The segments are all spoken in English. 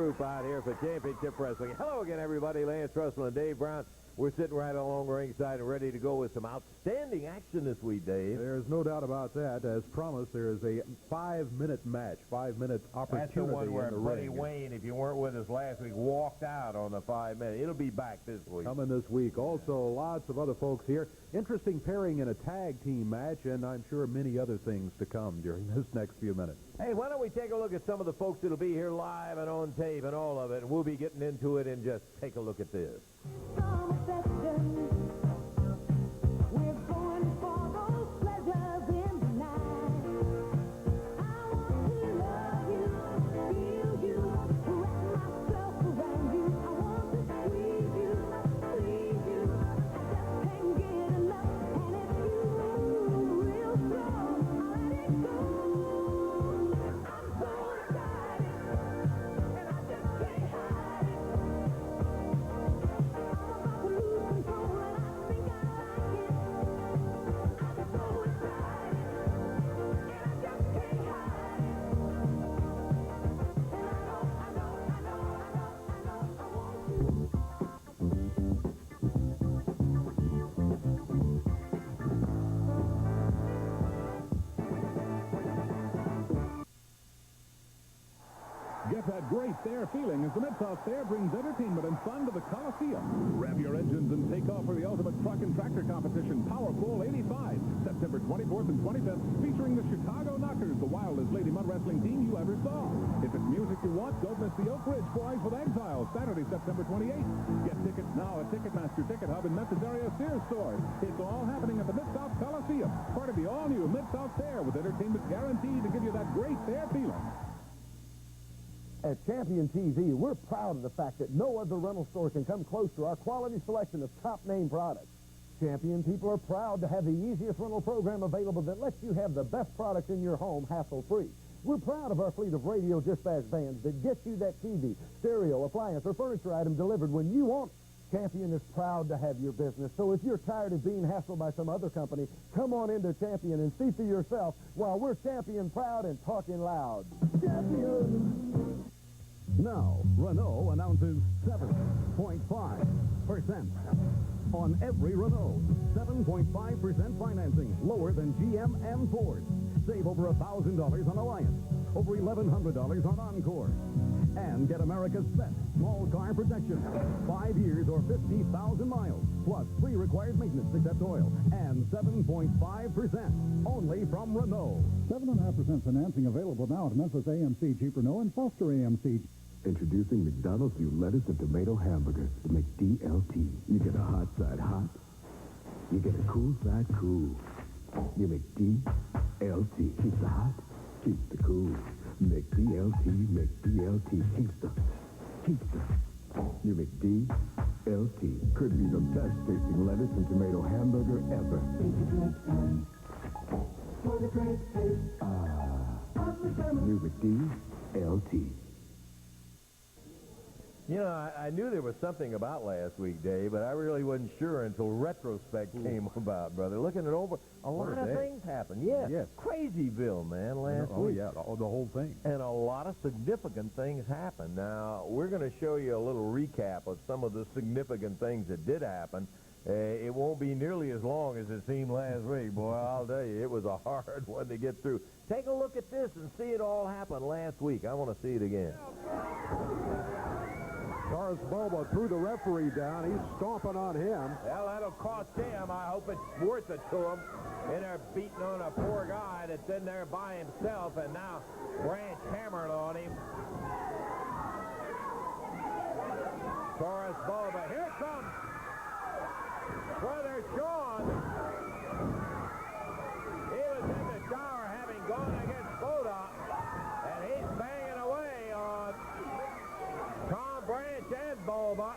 group out here for championship wrestling. Hello again, everybody. Lance Russell and Dave Brown. We're sitting right along ringside and ready to go with some outstanding action this week, Dave. There's no doubt about that. As promised, there is a 5-minute match, 5-minute opportunity. That's the one where Buddy ring. Wayne, if you weren't with us last week, walked out on the 5 minute. It'll be back this week. Coming this week. Also, lots of other folks here. Interesting pairing in a tag team match, and I'm sure many other things to come during this next few minutes. Hey, why don't we take a look at some of the folks that'll be here live and on tape and all of it, and we'll be getting into it and just take a look at this. We're going for those pleasures in the night. I want to love you, feel you, wrap myself around you. I want to squeeze you, please you. I just can't get enough, and if you move real slow, I'll let it go. I'm so excited, and I just can't hide it. I'm about to lose control, and I think I like it. I'm so excited, and I just can't hide it. And I want you. Get that great fair feeling as the Mid-South Fair brings entertainment and fun to the Coliseum. Rev your engines and take off for the ultimate truck and tractor competition, Powerful 85, September 24th and 25th, featuring the Chicago Knockers, the wildest lady mud wrestling team you ever saw. If it's music you want, don't miss the Oak Ridge Boys with Exiles, Saturday, September 28th. Get tickets now at Ticketmaster Ticket Hub in Memphis area Sears stores. It's all happening at the Mid-South Coliseum, part of the all-new Mid-South Fair with entertainment guaranteed to give you that great fair feeling. At Champion TV, we're proud of the fact that no other rental store can come close to our quality selection of top-name products. Champion people are proud to have the easiest rental program available that lets you have the best products in your home hassle-free. We're proud of our fleet of radio dispatch vans that get you that TV, stereo, appliance, or furniture item delivered when you want it. Champion is proud to have your business, so if you're tired of being hassled by some other company, come on into Champion and see for yourself while we're Champion proud and talking loud. Champion! Now, Renault announces 7.5% on every Renault. 7.5% financing, lower than GM and Ford. Save over $1,000 on Alliance, over $1,100 on Encore. And get America's best small car protection. 5 years or 50,000 miles, plus free required maintenance except oil, and 7.5% only from Renault. 7.5% financing available now at Memphis AMC Jeep Renault and Foster AMC. Introducing McDonald's new lettuce and tomato hamburger, the McDLT. You get a hot side hot. You get a cool side cool. Your McDLT keeps the hot, keeps the cool. McDLT keeps the. Your McDLT could be the best tasting lettuce and tomato hamburger ever. New McDLT. You know, I knew there was something about last week, Dave, but I really wasn't sure until retrospect came about, brother. Looking it over, a lot of things happened. Yes. Crazyville, man, last week. Oh, yeah, the whole thing. And a lot of significant things happened. Now, we're going to show you a little recap of some of the significant things that did happen. It won't be nearly as long as it seemed last week. Boy, I'll tell you, it was a hard one to get through. Take a look at this and see it all happen last week. I want to see it again. Taurus Boba threw the referee down. He's stomping on him. Well, that'll cost him. I hope it's worth it to him. And they're beating on a poor guy that's in there by himself, and now Branch hammered on him. Taurus Boba, here comes Brother Sean. He was in the shower having gone against Boda, and he's banging away on Tom Branch and Boba.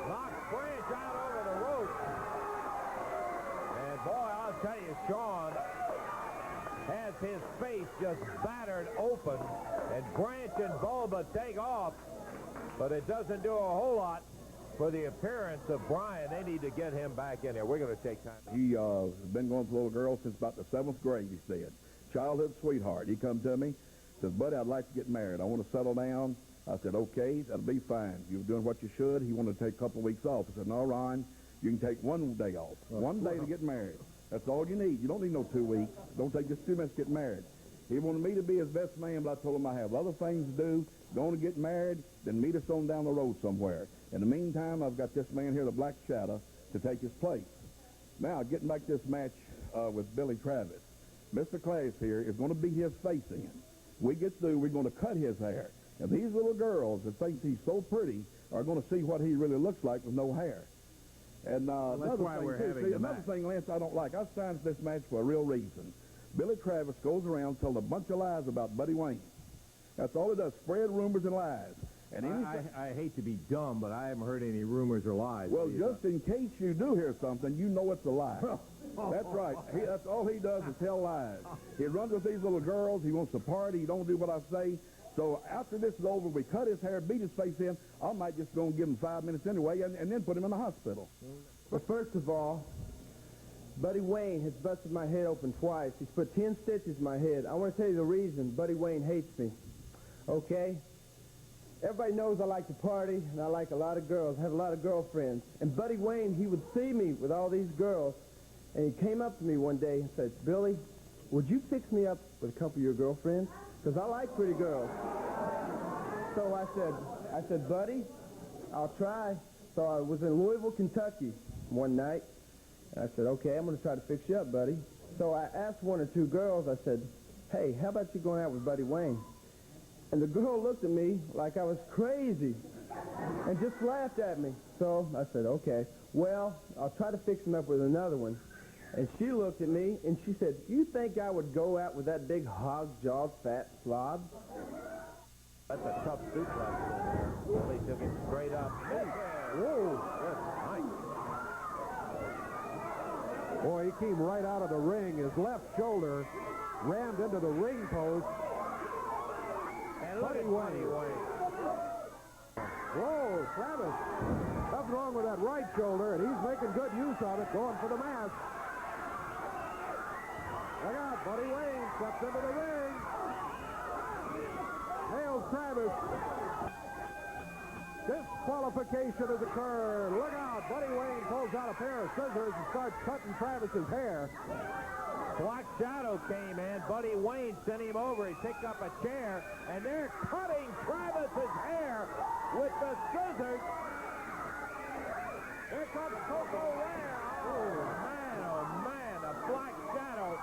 Knocks Branch out over the rope. And boy, I'll tell you, Sean has his face just battered open, and Branch and Boba take off. But it doesn't do a whole lot for the appearance of Brian. They need to get him back in there. We're going to take time. He has been going for a little girl since about the 7th grade, he said. Childhood sweetheart. He come to me, Says, buddy, I'd like to get married. I want to settle down. I said, okay, that'll be fine. You're doing what you should. He wanted to take a couple of weeks off. I said, no, Ron, you can take 1 day off. 1 day to get married. That's all you need. You don't need no 2 weeks. Don't take just 2 minutes to get married. He wanted me to be his best man, but I told him I have other things to do. Going to get married, then meet us on down the road somewhere. In the meantime, I've got this man here, the Black Shadow, to take his place. Now, getting back to this match with Billy Travis, Mr. Class here is going to beat his face in. We get through, we're going to cut his hair. And these little girls that think he's so pretty are going to see what he really looks like with no hair. And that's why we're having the another match. thing, Lance, I don't like. I signed this match for a real reason. Billy Travis goes around telling a bunch of lies about Buddy Wayne. That's all he does, spread rumors and lies. And I hate to be dumb, but I haven't heard any rumors or lies. well, just in case you do hear something, you know it's a lie. That's right. That's all he does is tell lies. He runs with these little girls. He wants to party. He don't do what I say. So after this is over, we cut his hair, beat his face in. I might just go and give him 5 minutes anyway and then put him in the hospital. But first of all, Buddy Wayne has busted my head open twice. He's put 10 stitches in my head. I want to tell you the reason Buddy Wayne hates me. Okay? Everybody knows I like to party, and I like a lot of girls. I have a lot of girlfriends. And Buddy Wayne, he would see me with all these girls, and he came up to me one day and said, Billy, would you fix me up with a couple of your girlfriends? Because I like pretty girls. So I said, Buddy, I'll try. So I was in Louisville, Kentucky one night, and I said, okay, I'm going to try to fix you up, buddy. So I asked 1 or 2 girls, I said, hey, how about you going out with Buddy Wayne? And the girl looked at me like I was crazy and just laughed at me. So I said, okay, well, I'll try to fix him up with another one. And she looked at me and she said, you think I would go out with that big hog-jawed fat slob? That's a tough suplex. Billy took it straight up. Whoa. Good night. Boy, he came right out of the ring. His left shoulder rammed into the ring post. And look at Buddy Wayne. Whoa, Travis. Nothing wrong with that right shoulder, and he's making good use of it, going for the mask. Look out, Buddy Wayne steps into the ring. Nails Travis. Disqualification has occurred. Look out, Buddy Wayne pulls out a pair of scissors and starts cutting Travis's hair. Black Shadow came in. Buddy Wayne sent him over. He picked up a chair, and they're cutting Travis's hair with the scissors. Here comes Coco Rare. Oh, man, the Black Shadow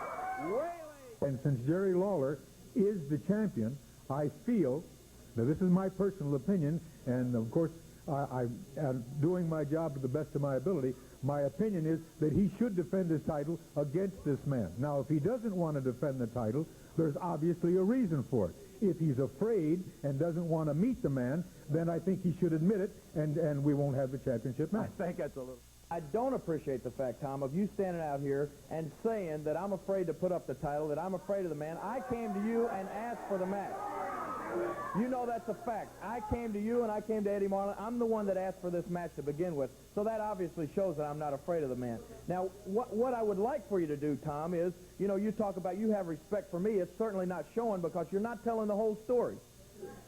wailing. And since Jerry Lawler is the champion, I feel, now this is my personal opinion, and of course I am doing my job to the best of my ability, my opinion is that he should defend his title against this man. Now, if he doesn't want to defend the title, there's obviously a reason for it. If he's afraid and doesn't want to meet the man, then I think he should admit it, and we won't have the championship match. I think that's a little... I don't appreciate the fact, Tom, of you standing out here and saying that I'm afraid to put up the title, that I'm afraid of the man. I came to you and asked for the match. You know that's a fact. I came to you and I came to Eddie Marlin. I'm the one that asked for this match to begin with. So that obviously shows that I'm not afraid of the man. Now, what I would like for you to do, Tom, is, you know, you talk about you have respect for me. It's certainly not showing because you're not telling the whole story.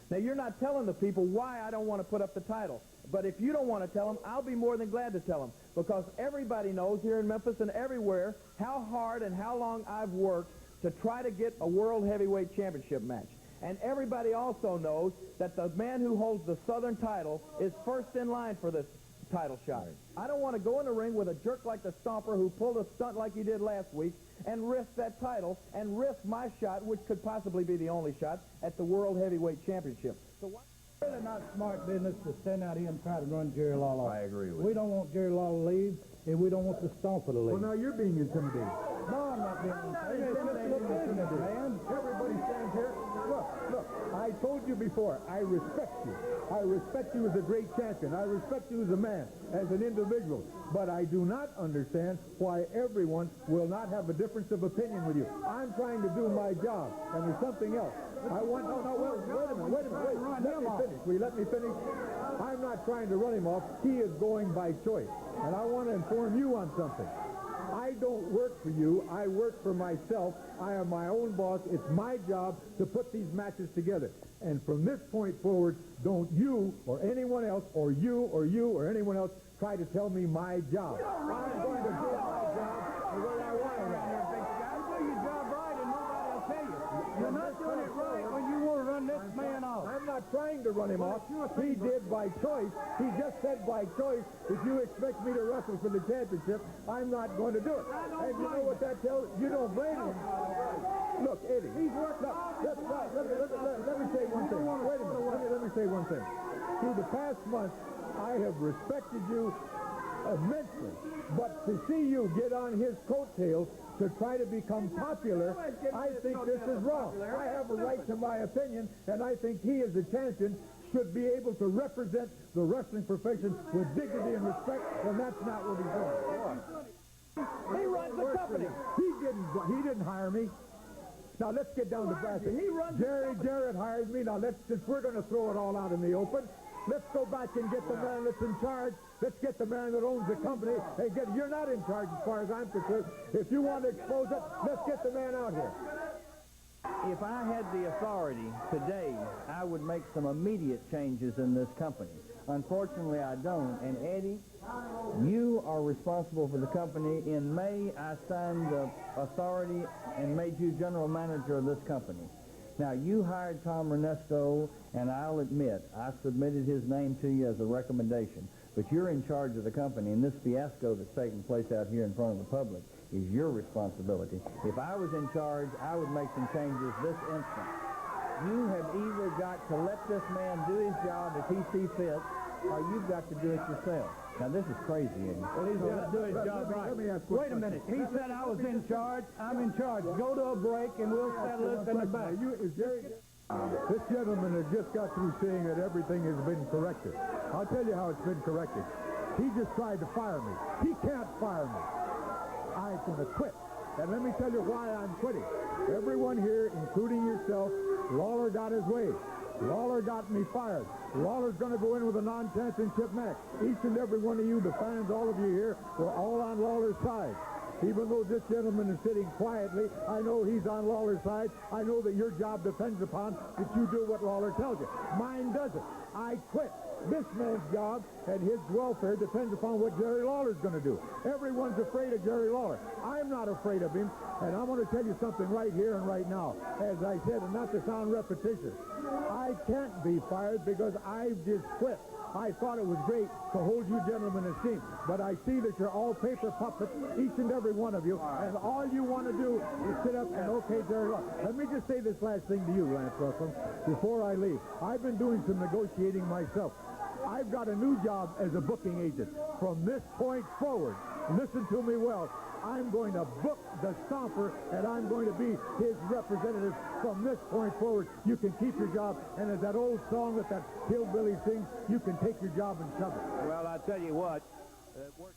Now, you're not telling the people why I don't want to put up the title. But if you don't want to tell them, I'll be more than glad to tell them. Because everybody knows here in Memphis and everywhere how hard and how long I've worked to try to get a World Heavyweight Championship match. And everybody also knows that the man who holds the Southern title is first in line for this title shot. I don't want to go in the ring with a jerk like the Stomper who pulled a stunt like he did last week and risk that title and risk my shot, which could possibly be the only shot, at the World Heavyweight Championship. So why? It's really not smart business to stand out here and try to run Jerry Lawler. I agree with you. We don't want Jerry Lawler to leave, and we don't want the Stomper to leave. Well, now you're being intimidated. No, I'm not being intimidated, man. Everybody stands here. Look, I told you before, I respect you. I respect you as a great champion. I respect you as a man, as an individual. But I do not understand why everyone will not have a difference of opinion with you. I'm trying to do my job, and there's something else. I want, wait a minute, let me finish. Will you let me finish? I'm not trying to run him off. He is going by choice. And I want to inform you on something. I I don't work for you. I work for myself. I am my own boss. It's my job to put these matches together. And from this point forward, don't you or anyone else or you or anyone else try to tell me my job. I'm going to do my job the way I want to run it. Do your job right and nobody will tell you. You're not doing it right when you want to run this man off. I'm not trying to run him off. He did by choice. He just said by choice, if you expect me to wrestle for the championship, I'm not going to do it. And you know what that tells you? You don't blame him. Look, Eddie. Look, let me say one thing. Wait a minute. Let me say one thing. Through the past month, I have respected you immensely. But to see you get on his coattails to try to become popular, I think this is wrong. I have a right to my opinion, and I think he, as a champion, should be able to represent the wrestling profession with dignity and respect, and that's not what he's doing. He runs the company. He didn't hire me. Now, let's get down to brass. Jerry Jarrett hired me. Now, since we're going to throw it all out in the open, let's go back and get the man that's in charge. Let's get the man that owns the company. And you're not in charge as far as I'm concerned. If you want to expose it, let's get the man out here. If I had the authority today, I would make some immediate changes in this company. Unfortunately, I don't. And Eddie, you are responsible for the company. In May, I signed the authority and made you general manager of this company. Now, you hired Tom Ernesto, and I'll admit, I submitted his name to you as a recommendation. But you're in charge of the company, and this fiasco that's taking place out here in front of the public is your responsibility. If I was in charge, I would make some changes this instant. You have either got to let this man do his job as he sees fit, or you've got to do it yourself. Now, this is crazy, Eddie. Well, he's got to do his job right. Wait a minute. He said I was in charge. I'm in charge. Go to a break, and we'll settle this in the back. This gentleman has just got through saying that everything has been corrected. I'll tell you how it's been corrected. He just tried to fire me. He can't fire me. I'm going to quit. And let me tell you why I'm quitting. Everyone here, including yourself, Lawler got his way. Lawler got me fired. Lawler's going to go in with a non-championship match. Each and every one of you, the fans, all of you here, were all on Lawler's side. Even though this gentleman is sitting quietly, I know he's on Lawler's side. I know that your job depends upon that you do what Lawler tells you. Mine doesn't. I quit. This man's job and his welfare depends upon what Jerry Lawler's going to do. Everyone's afraid of Jerry Lawler. I'm not afraid of him, and I'm going to tell you something right here and right now. As I said, and not to sound repetitious, I can't be fired because I've just quit. I thought it was great to hold you gentlemen in esteem, but I see that you're all paper puppets, each and every one of you, and all you want to do is sit up and okay Jerry Lawler. Let me just say this last thing to you, Lance Russell, before I leave. I've been doing some negotiating myself. I've got a new job as a booking agent. From this point forward, listen to me well, I'm going to book the Stomper, and I'm going to be his representative from this point forward. You can keep your job, and as that old song that hillbilly sings, you can take your job and shove it. Well, I tell you what, it works.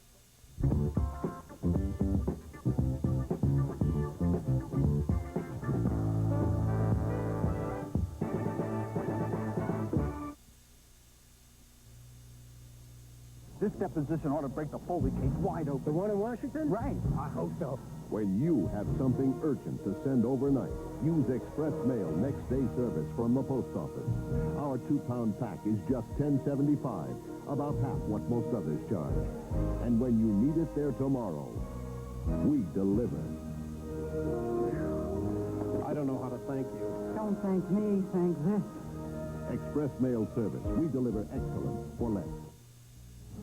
This deposition ought to break the Foley case wide open. The one in Washington? Right. I hope so. When you have something urgent to send overnight, use Express Mail next day service from the post office. Our 2-pound pack is just $10.75, about half what most others charge. And when you need it there tomorrow, we deliver. I don't know how to thank you. Don't thank me, thank this. Express Mail service. We deliver excellence for less.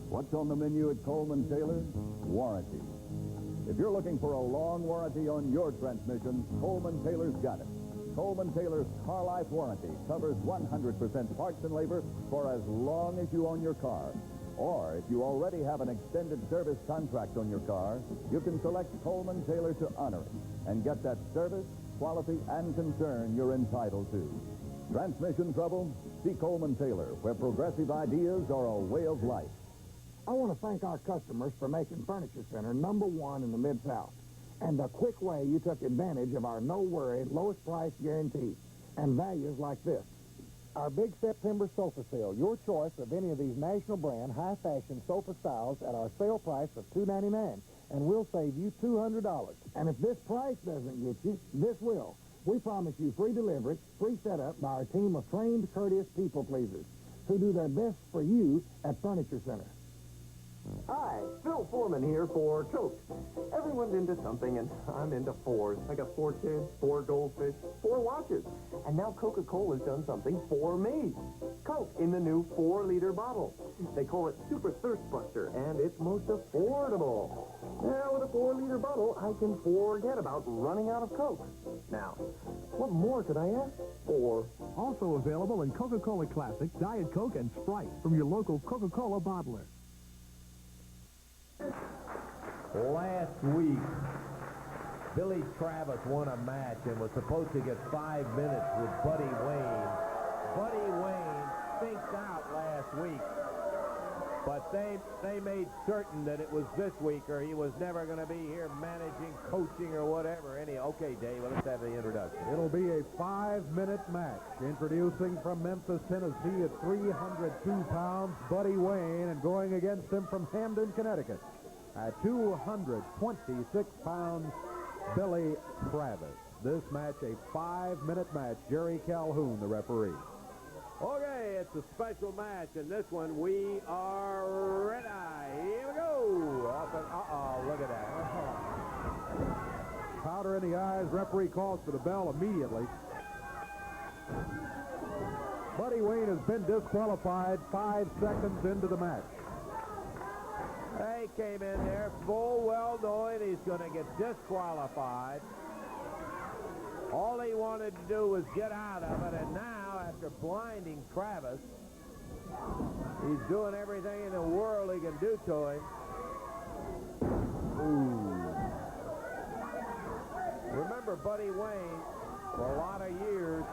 What's on the menu at Coleman Taylor? Warranty. If you're looking for a long warranty on your transmission, Coleman Taylor's got it. Coleman Taylor's Car Life Warranty covers 100% parts and labor for as long as you own your car. Or if you already have an extended service contract on your car, you can select Coleman Taylor to honor it and get that service, quality, and concern you're entitled to. Transmission trouble? See Coleman Taylor, where progressive ideas are a way of life. I want to thank our customers for making Furniture Center #1 in the Mid-South, and the quick way you took advantage of our no-worry, lowest price guarantee, and values like this. Our big September sofa sale. Your choice of any of these national brand high-fashion sofa styles at our sale price of $299, and we'll save you $200. And if this price doesn't get you, this will. We promise you free delivery, free setup by our team of trained, courteous people pleasers who do their best for you at Furniture Center. Hi, Phil Foreman here for Coke. Everyone's into something, and I'm into fours. I got 4 kids, 4 goldfish, 4 watches. And now Coca-Cola's done something for me. Coke in the new 4-liter bottle. They call it Super Thirst Buster, and it's most affordable. Now, with a 4-liter bottle, I can forget about running out of Coke. Now, what more could I ask for? Also available in Coca-Cola Classic, Diet Coke, and Sprite from your local Coca-Cola bottler. Last week, Billy Travis won a match and was supposed to get 5 minutes with Buddy Wayne. Buddy Wayne stinked out last week, but they made certain that it was this week or he was never going to be here managing, coaching, or whatever. Okay, Dave, let's have the introduction. It'll be a 5-minute match. Introducing from Memphis, Tennessee at 302 pounds, Buddy Wayne, and going against him from Hamden, Connecticut at 226 pounds, Billy Travis. This match, a 5-minute match. Jerry Calhoun, the referee. Okay, it's a special match, and this one we are ready. Here we go. Look at that. Powder in the eyes. Referee calls for the bell immediately. Buddy Wayne has been disqualified 5 seconds into the match. He came in there full well knowing he's going to get disqualified. All he wanted to do was get out of it, and now, after blinding Travis, he's doing everything in the world he can do to him. Ooh. Remember, Buddy Wayne, for a lot of years,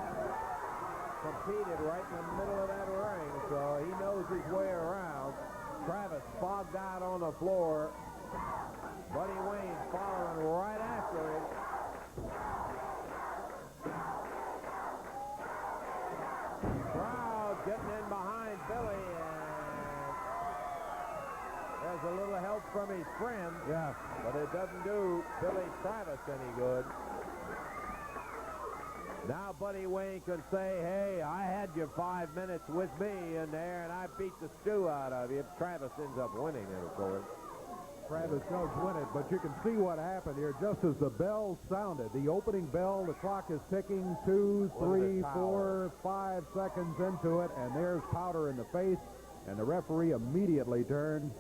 competed right in the middle of that ring, so he knows his way around. Travis bogged out on the floor. Buddy Wayne following right after him. Crowd getting in behind Billy, and there's a little help from his friend. Yeah. But it doesn't do Billy Travis any good. Now Buddy Wayne can say, hey, I had you 5 minutes with me in there, and I beat the stew out of you. Travis ends up winning it, of course. Travis does win it, but you can see what happened here just as the bell sounded. The opening bell, the clock is ticking 2, 3, 4, 5 seconds into it, and there's powder in the face, and the referee immediately turned,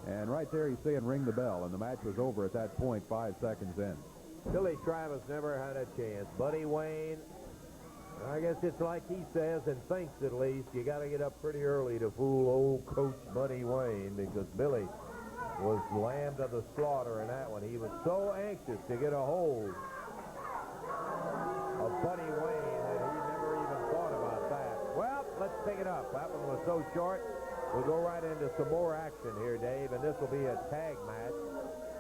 and right there he's saying ring the bell, and the match was over at that point 5 seconds in. Billy Travis never had a chance. Buddy Wayne, I guess it's like he says and thinks at least, you got to get up pretty early to fool old Coach Buddy Wayne, because Billy was lamb to the slaughter in that one. He was so anxious to get a hold of Buddy Wayne that he never even thought about that. Well, let's pick it up. That one was so short. We'll go right into some more action here, Dave, and this will be a tag match.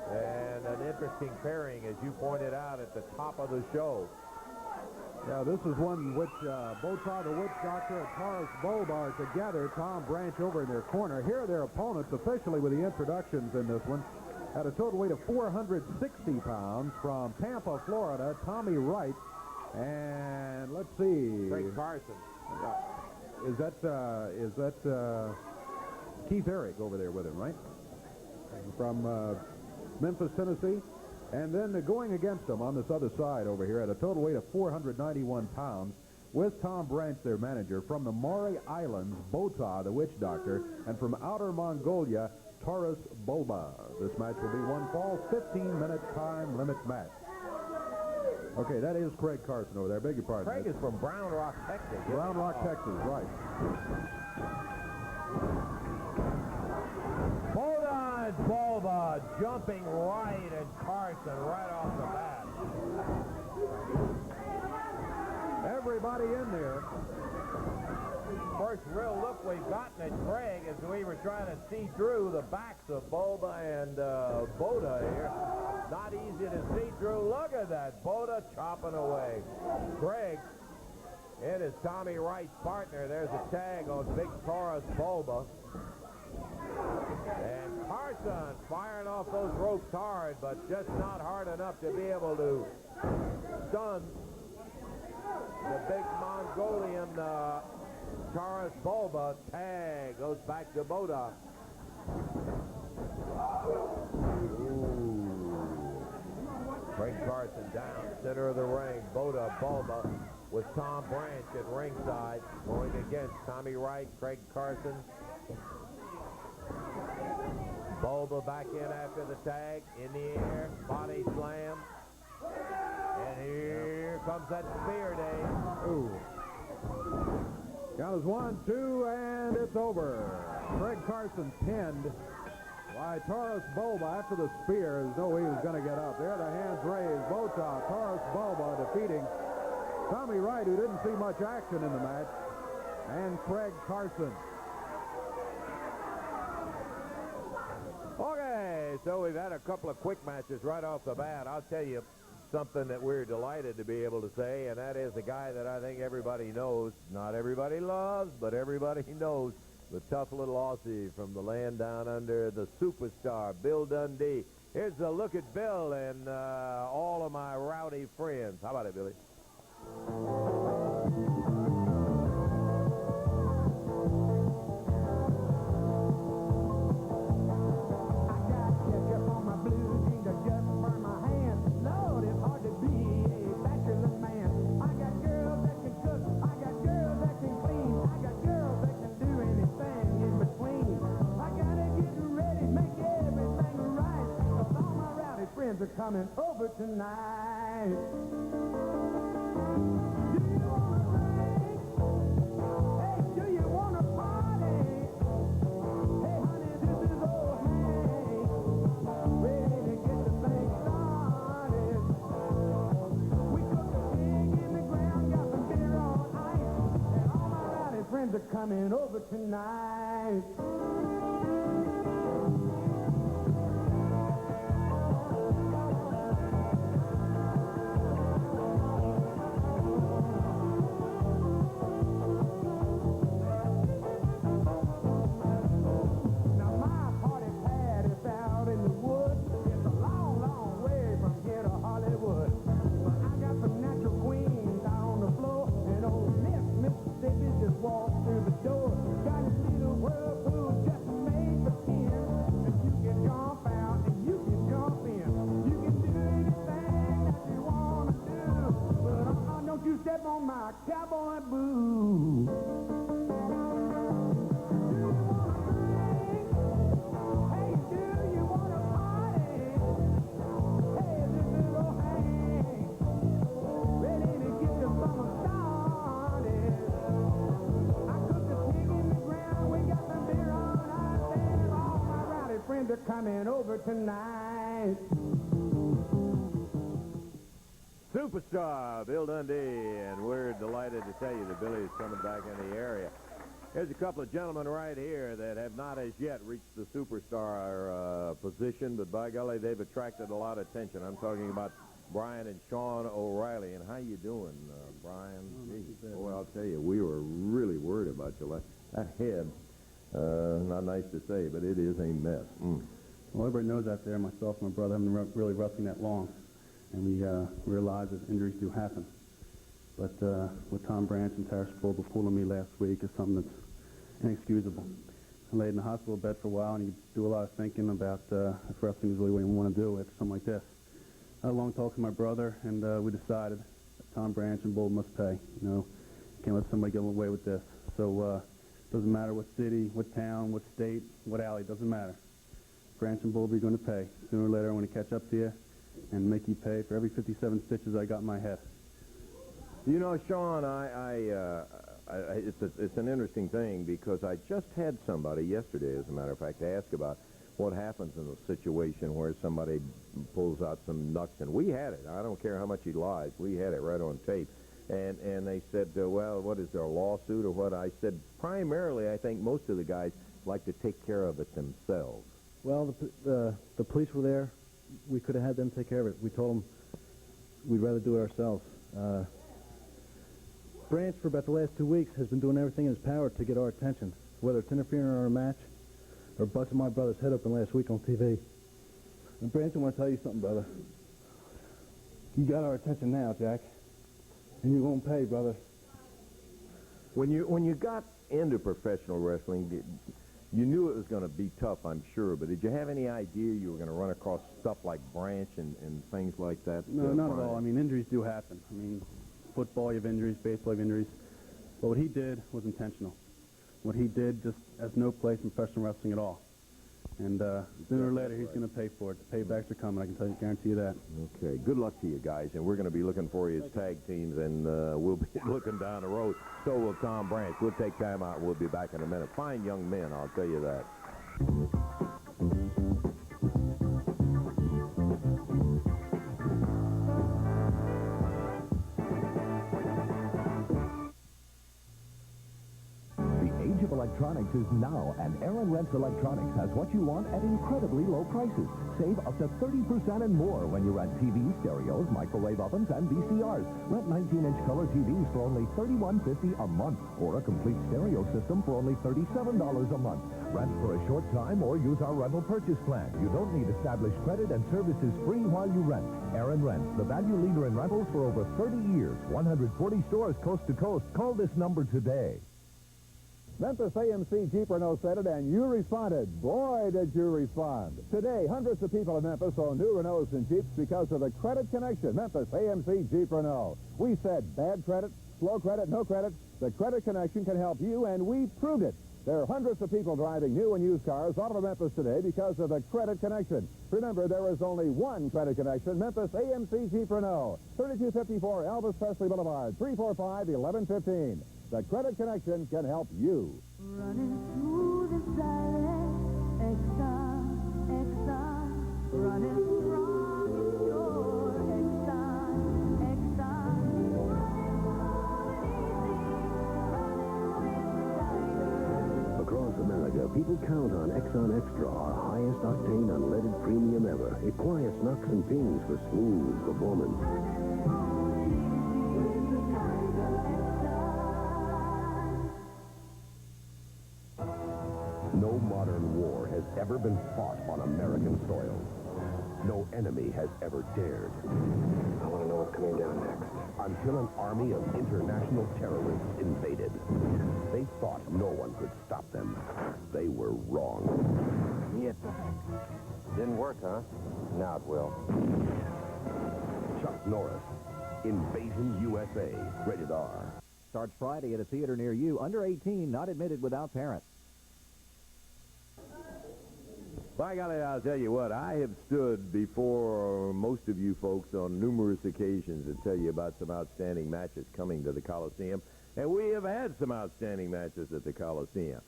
And an interesting pairing, as you pointed out at the top of the show. Yeah, this is one which Botar the Witch Doctor and Taurus Bulba are together. Tom Branch over in their corner. Here are their opponents officially with the introductions in this one. At a total weight of 460 pounds from Tampa, Florida, Tommy Wright. And let's see. Craig Carson. Is that Keith Eric over there with him, right? From Memphis, Tennessee. And then going against them on this other side over here at a total weight of 491 pounds with Tom Branch, their manager, from the Maury Islands, Bota, the Witch Doctor, and from Outer Mongolia, Taurus Bulba. This match will be one fall, 15-minute time limit match. Okay, that is Craig Carson over there. Beg your pardon. Craig is from Brown Rock, Texas. Brown Rock, Texas, right. Bulba jumping right at Carson right off the bat. Everybody in there. First real look we've gotten at Craig as we were trying to see through the backs of Bulba and Boda here. Not easy to see through. Look at that. Boda chopping away. Craig It is Tommy Wright's partner. There's a tag on Big Taurus Bulba. And Carson firing off those ropes hard, but just not hard enough to be able to stun the big Mongolian Taurus Bulba. Tag goes back to Boda. Craig Carson down, center of the ring. Boda Bulba with Tom Branch at ringside, going against Tommy Wright, Craig Carson. Bulba back in after the tag, in the air, body slam. And here comes that spear, Dave. Ooh. Count is 1, 2, and it's over. Craig Carson pinned by Taurus Bulba after the spear. There's no way he was going to get up. There, the hands raised. Bota, Taurus Bulba defeating Tommy Wright, who didn't see much action in the match, and Craig Carson. Okay, so we've had a couple of quick matches right off the bat. I'll tell you something that we're delighted to be able to say, and that is a guy that I think everybody knows. Not everybody loves, but everybody knows. The tough little Aussie from the land down under, the superstar, Bill Dundee. Here's a look at Bill and all of my rowdy friends. How about it, Billy? Are coming over tonight. Do you wanna drink? Hey, do you wanna party? Hey, honey, this is old Hank, ready to get the thing started. We cooked a pig in the ground, got some beer on ice, and all my rowdy friends are coming over tonight. Step on my cowboy boots. Hey, do you want to party? Hey, this is old Hank, ready to get the summer started. I cooked a pig in the ground, we got some beer on ice, and all my rowdy friends are coming over tonight. Superstar Bill Dundee, and we're delighted to tell you that Billy is coming back in the area. Here's a couple of gentlemen right here that have not as yet reached the superstar position, but by golly, they've attracted a lot of attention. I'm talking about Brian and Sean O'Reilly. And how you doing, Brian? Well, I'll tell you, we were really worried about you. That head, not nice to say, but it is a mess. Well, everybody knows out there, myself and my brother haven't been really wrestling that long. And we realize that injuries do happen. But what Tom Branch and Taurus Bulba pulled on me last week is something that's inexcusable. I laid in the hospital bed for a while, and you do a lot of thinking about if wrestling is really what you want to do after something like this. I had a long talk with my brother, and we decided that Tom Branch and Bulba must pay. You know, can't let somebody get away with this. So doesn't matter what city, what town, what state, what alley, doesn't matter. Branch and Bulba are going to pay. Sooner or later, I want to catch up to you and make you pay for every 57 stitches I got in my head. You know, Sean, it's an interesting thing because I just had somebody yesterday, as a matter of fact, ask about what happens in a situation where somebody pulls out some knucks, and we had it. I don't care how much he lies. We had it right on tape. And they said, well, what is there, a lawsuit or what? I said, primarily, I think most of the guys like to take care of it themselves. Well, the police were there. We could have had them take care of it. We told them we'd rather do it ourselves. Branch, for about the last 2 weeks, has been doing everything in his power to get our attention, whether it's interfering in our match or busting my brother's head open last week on TV. And Branch, I want to tell you something, brother. You got our attention now, Jack, and you're going to pay, brother. When you got into professional wrestling, you knew it was going to be tough, I'm sure, but did you have any idea you were going to run across stuff like Branch and things like that? No, not at all. I mean, injuries do happen. I mean, football, you have injuries, baseball, you have injuries. But what he did was intentional. What he did just has no place in professional wrestling at all. And sooner or later, he's going to pay for it. The paybacks are coming, I can guarantee you that. Okay, good luck to you guys, and we're going to be looking for you as tag teams, and we'll be looking down the road. So will Tom Branch. We'll take time out, and we'll be back in a minute. Fine young men, I'll tell you that. Electronics is now, and Aaron Rent's Electronics has what you want at incredibly low prices. Save up to 30% and more when you rent TVs, stereos, microwave ovens, and VCRs. Rent 19-inch color TVs for only $31.50 a month, or a complete stereo system for only $37 a month. Rent for a short time or use our rental purchase plan. You don't need established credit, and service is free while you rent. Aaron Rents, the value leader in rentals for over 30 years. 140 stores coast to coast. Call this number today. Memphis AMC Jeep Renault said it, and you responded. Boy, did you respond. Today, hundreds of people in Memphis own new Renaults and Jeeps because of the credit connection. Memphis AMC Jeep Renault. We said bad credit, slow credit, no credit. The credit connection can help you, and we proved it. There are hundreds of people driving new and used cars all over Memphis today because of the credit connection. Remember, there is only one credit connection, Memphis AMC Jeep Renault. 3254 Elvis Presley Boulevard, 345-1115. The credit connection can help you. Running smooth and silent, Exxon, running strong and sure, Exxon, Across America, people count on Exxon Extra, our highest octane unleaded premium ever. It quiets knocks and pings for smooth performance. No modern war has ever been fought on American soil. No enemy has ever dared. I want to know what's coming down next. Until an army of international terrorists invaded. They thought no one could stop them. They were wrong. Didn't work, huh? Now it will. Chuck Norris, Invasion USA, rated R. Starts Friday at a theater near you. Under 18, not admitted without parents. By golly, I'll tell you what, I have stood before most of you folks on numerous occasions to tell you about some outstanding matches coming to the Coliseum, and we have had some outstanding matches at the Coliseum.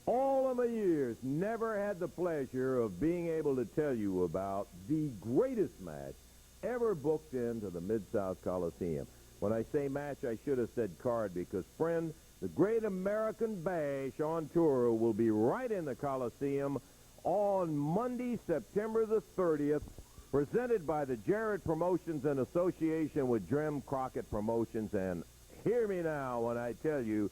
All of my years, never had the pleasure of being able to tell you about the greatest match ever booked into the Mid-South Coliseum. When I say match, I should have said card, because, friend, the Great American Bash on tour will be right in the Coliseum on Monday, September the 30th, presented by the Jarrett Promotions in association with Drem Crockett Promotions. And hear me now when I tell you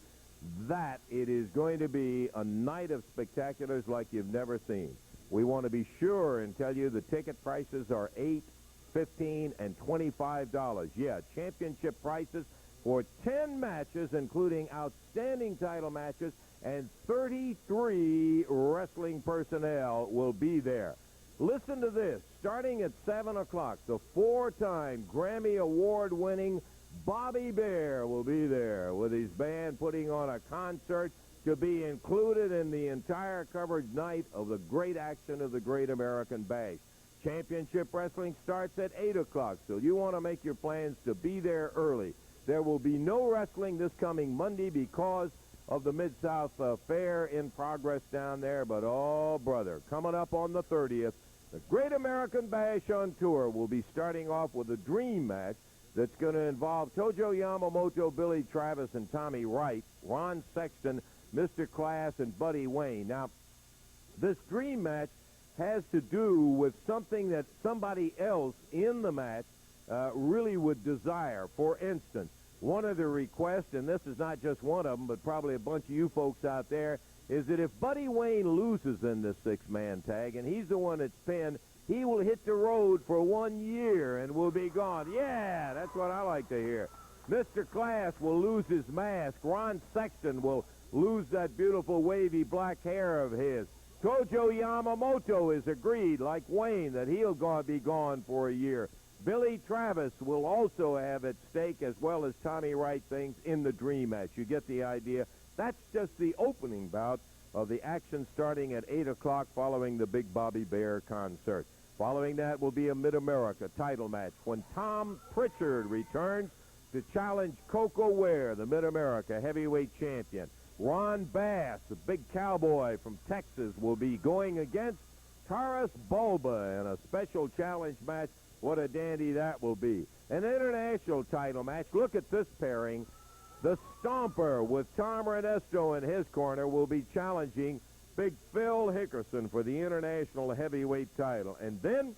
that it is going to be a night of spectaculars like you've never seen. We want to be sure and tell you the ticket prices are $8, $15, and $25. Yeah, championship prices for 10 matches, including outstanding title matches, and 33 wrestling personnel will be there. Listen to this. Starting at 7 o'clock, the four-time Grammy Award-winning Bobby Bear will be there with his band putting on a concert to be included in the entire coverage night of the great action of the Great American Bash. Championship wrestling starts at 8 o'clock, so you want to make your plans to be there early. There will be no wrestling this coming Monday because of the Mid-South Fair in progress down there. But, oh, brother, coming up on the 30th, the Great American Bash on tour will be starting off with a dream match that's going to involve Tojo Yamamoto, Billy Travis, and Tommy Wright, Ron Sexton, Mr. Class, and Buddy Wayne. Now, this dream match has to do with something that somebody else in the match really would desire. For instance, one of the requests, and this is not just one of them, but probably a bunch of you folks out there, is that if Buddy Wayne loses in this six-man tag, and he's the one that's pinned, he will hit the road for 1 year and will be gone. Yeah, that's what I like to hear. Mr. Class will lose his mask. Ron Sexton will lose that beautiful wavy black hair of his. Tojo Yamamoto has agreed, like Wayne, that he'll be gone for a year. Billy Travis will also have at stake, as well as Tommy Wright, things in the dream match. You get the idea. That's just the opening bout of the action starting at 8 o'clock following the Big Bobby Bear concert. Following that will be a Mid-America title match when Tom Pritchard returns to challenge Coco Ware, the Mid-America heavyweight champion. Ron Bass, the big cowboy from Texas, will be going against Taras Bulba in a special challenge match. What a dandy that will be. An international title match. Look at this pairing. The Stomper with Tom Ernesto in his corner will be challenging Big Phil Hickerson for the international heavyweight title. And then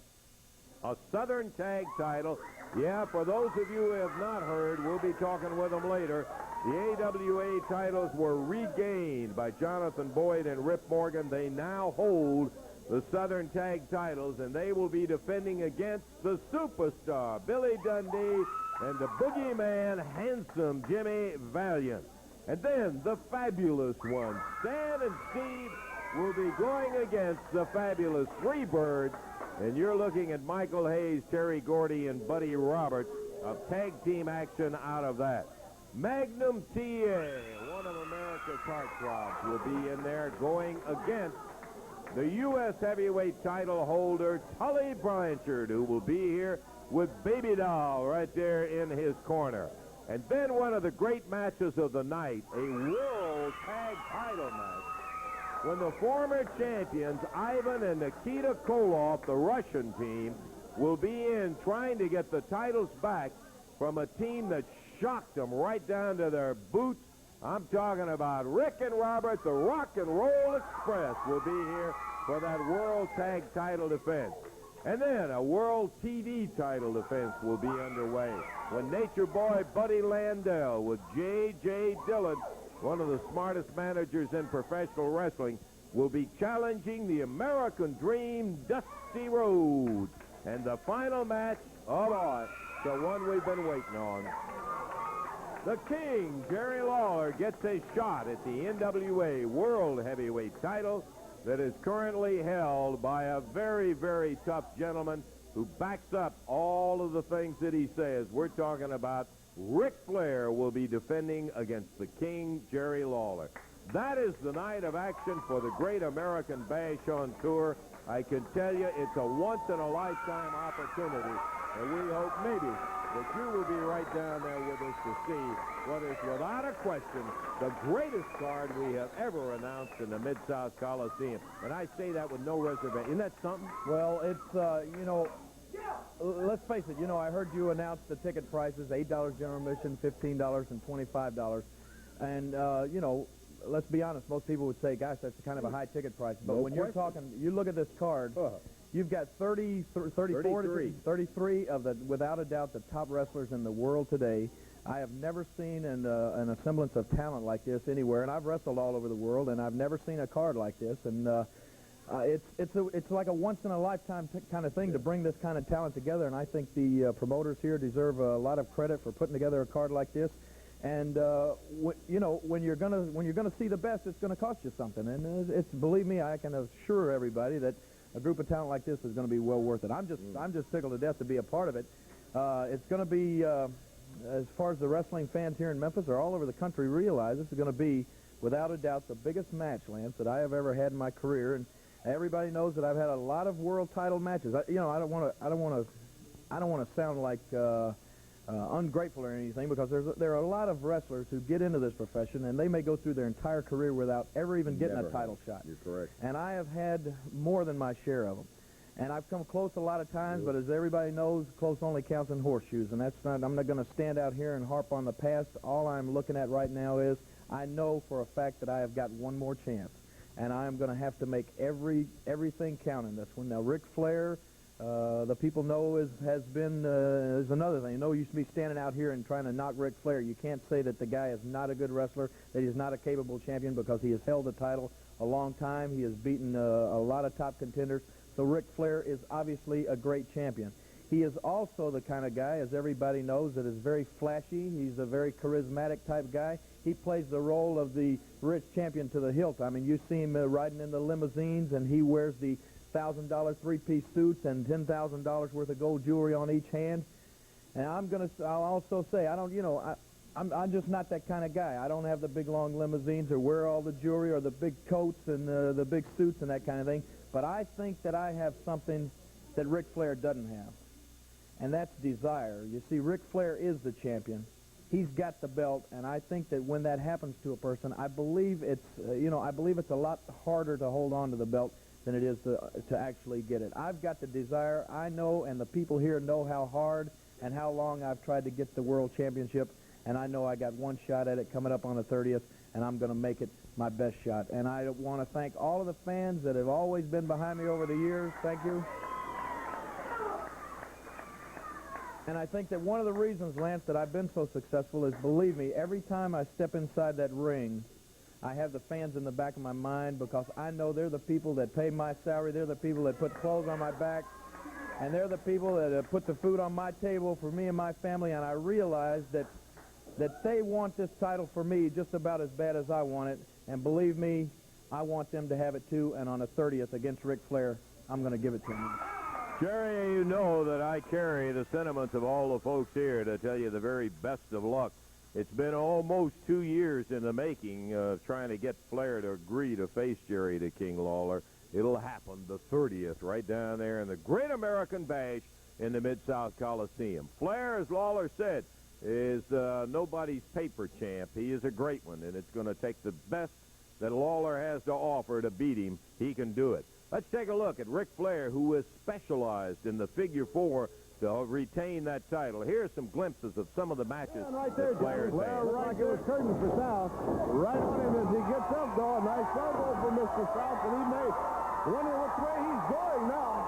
a Southern tag title. Yeah, for those of you who have not heard, we'll be talking with them later. The AWA titles were regained by Jonathan Boyd and Rip Morgan. They now hold the Southern tag titles, and they will be defending against the superstar, Billy Dundee, and the boogeyman, handsome Jimmy Valiant. And then the fabulous ones, Stan and Steve, will be going against the fabulous Freebirds. And you're looking at Michael Hayes, Terry Gordy, and Buddy Roberts of tag team action out of that. Magnum TA, one of America's heartthrobs, will be in there going against the U.S. heavyweight title holder, Tully Blanchard, who will be here with Baby Doll right there in his corner. And then one of the great matches of the night, a World Tag Title match, when the former champions, Ivan and Nikita Koloff, the Russian team, will be in trying to get the titles back from a team that shocked them right down to their boots. I'm talking about Rick and Robert, the Rock and Roll Express, will be here for that World Tag Title defense. And then a World TV title defense will be underway when Nature Boy Buddy Landell with J.J. Dillon, one of the smartest managers in professional wrestling, will be challenging the American Dream, Dusty Rhodes. And the final match, oh boy, the one we've been waiting on. The King, Jerry Lawler, gets a shot at the NWA World Heavyweight title that is currently held by a very, very tough gentleman who backs up all of the things that he says. We're talking about Ric Flair will be defending against the King, Jerry Lawler. That is the night of action for the Great American Bash on Tour. I can tell you it's a once-in-a-lifetime opportunity, and we hope maybe that you will be right down there with us to see what is, without a question, the greatest card we have ever announced in the Mid-South Coliseum. And I say that with no reservation. Isn't that something? Well, it's, you know, let's face it, you know, I heard you announce the ticket prices, $8 general admission, $15, and $25. And, you know, let's be honest, most people would say, gosh, that's kind of a high ticket price. But when you're talking, you look at this card, you've got 33 of the, without a doubt, the top wrestlers in the world today. I have never seen an semblance of talent like this anywhere, and I've wrestled all over the world, and I've never seen a card like this. And it's like a once-in-a-lifetime kind of thing to bring this kind of talent together, and I think the promoters here deserve a lot of credit for putting together a card like this. And you know, when you're gonna see the best, it's gonna cost you something. And it's, believe me, I can assure everybody that a group of talent like this is going to be well worth it. I'm just tickled to death to be a part of it. It's going to be, as far as the wrestling fans here in Memphis or all over the country realize, this is going to be, without a doubt, the biggest match, Lance, that I have ever had in my career. And everybody knows that I've had a lot of world title matches. I don't want to sound like ungrateful or anything, because there are a lot of wrestlers who get into this profession and they may go through their entire career without ever even getting a title shot. You're correct. And I have had more than my share of them. And I've come close a lot of times, but as everybody knows, close only counts in horseshoes. And that's not, I'm not going to stand out here and harp on the past. All I'm looking at right now is I know for a fact that I have got one more chance. And I am going to have to make everything count in this one. Now, Ric Flair, The people know is another thing. No use me standing out here and trying to knock Ric Flair. You can't say that the guy is not a good wrestler, that he's not a capable champion, because he has held the title a long time. He has beaten a lot of top contenders. So Ric Flair is obviously a great champion. He is also the kind of guy, as everybody knows, that is very flashy. He's a very charismatic type guy. He plays the role of the rich champion to the hilt. I mean, you see him riding in the limousines, and he wears the $1,000 three-piece suits and $10,000 worth of gold jewelry on each hand. And I'll also say, I'm just not that kind of guy. I don't have the big long limousines or wear all the jewelry or the big coats and the big suits and that kind of thing. But I think that I have something that Ric Flair doesn't have, and that's desire. You see, Ric Flair is the champion. He's got the belt, and I think that when that happens to a person, I believe it's a lot harder to hold on to the belt than it is to actually get it. I've got the desire. I know, and the people here know how hard and how long I've tried to get the World Championship, and I know I got one shot at it coming up on the 30th, and I'm going to make it my best shot. And I want to thank all of the fans that have always been behind me over the years. Thank you. And I think that one of the reasons, Lance, that I've been so successful is, believe me, every time I step inside that ring, I have the fans in the back of my mind, because I know they're the people that pay my salary. They're the people that put clothes on my back. And they're the people that put the food on my table for me and my family. And I realize that they want this title for me just about as bad as I want it. And believe me, I want them to have it too. And on the 30th against Ric Flair, I'm going to give it to him. Jerry, you know that I carry the sentiments of all the folks here to tell you the very best of luck. It's been almost 2 years in the making of trying to get Flair to agree to face Jerry the King Lawler. It'll happen the 30th right down there in the Great American Bash in the Mid-South Coliseum. Flair, as Lawler said, is nobody's paper champ. He is a great one, and it's going to take the best that Lawler has to offer to beat him. He can do it. Let's take a look at Ric Flair, who is specialized in the figure 4 to retain that title. Here's some glimpses of some of the matches right there, that Flair's Flair, had. right like it was curtain for South. Right on him as he gets up, though. A nice elbow for Mr. South, and he may wonder which way he's going now.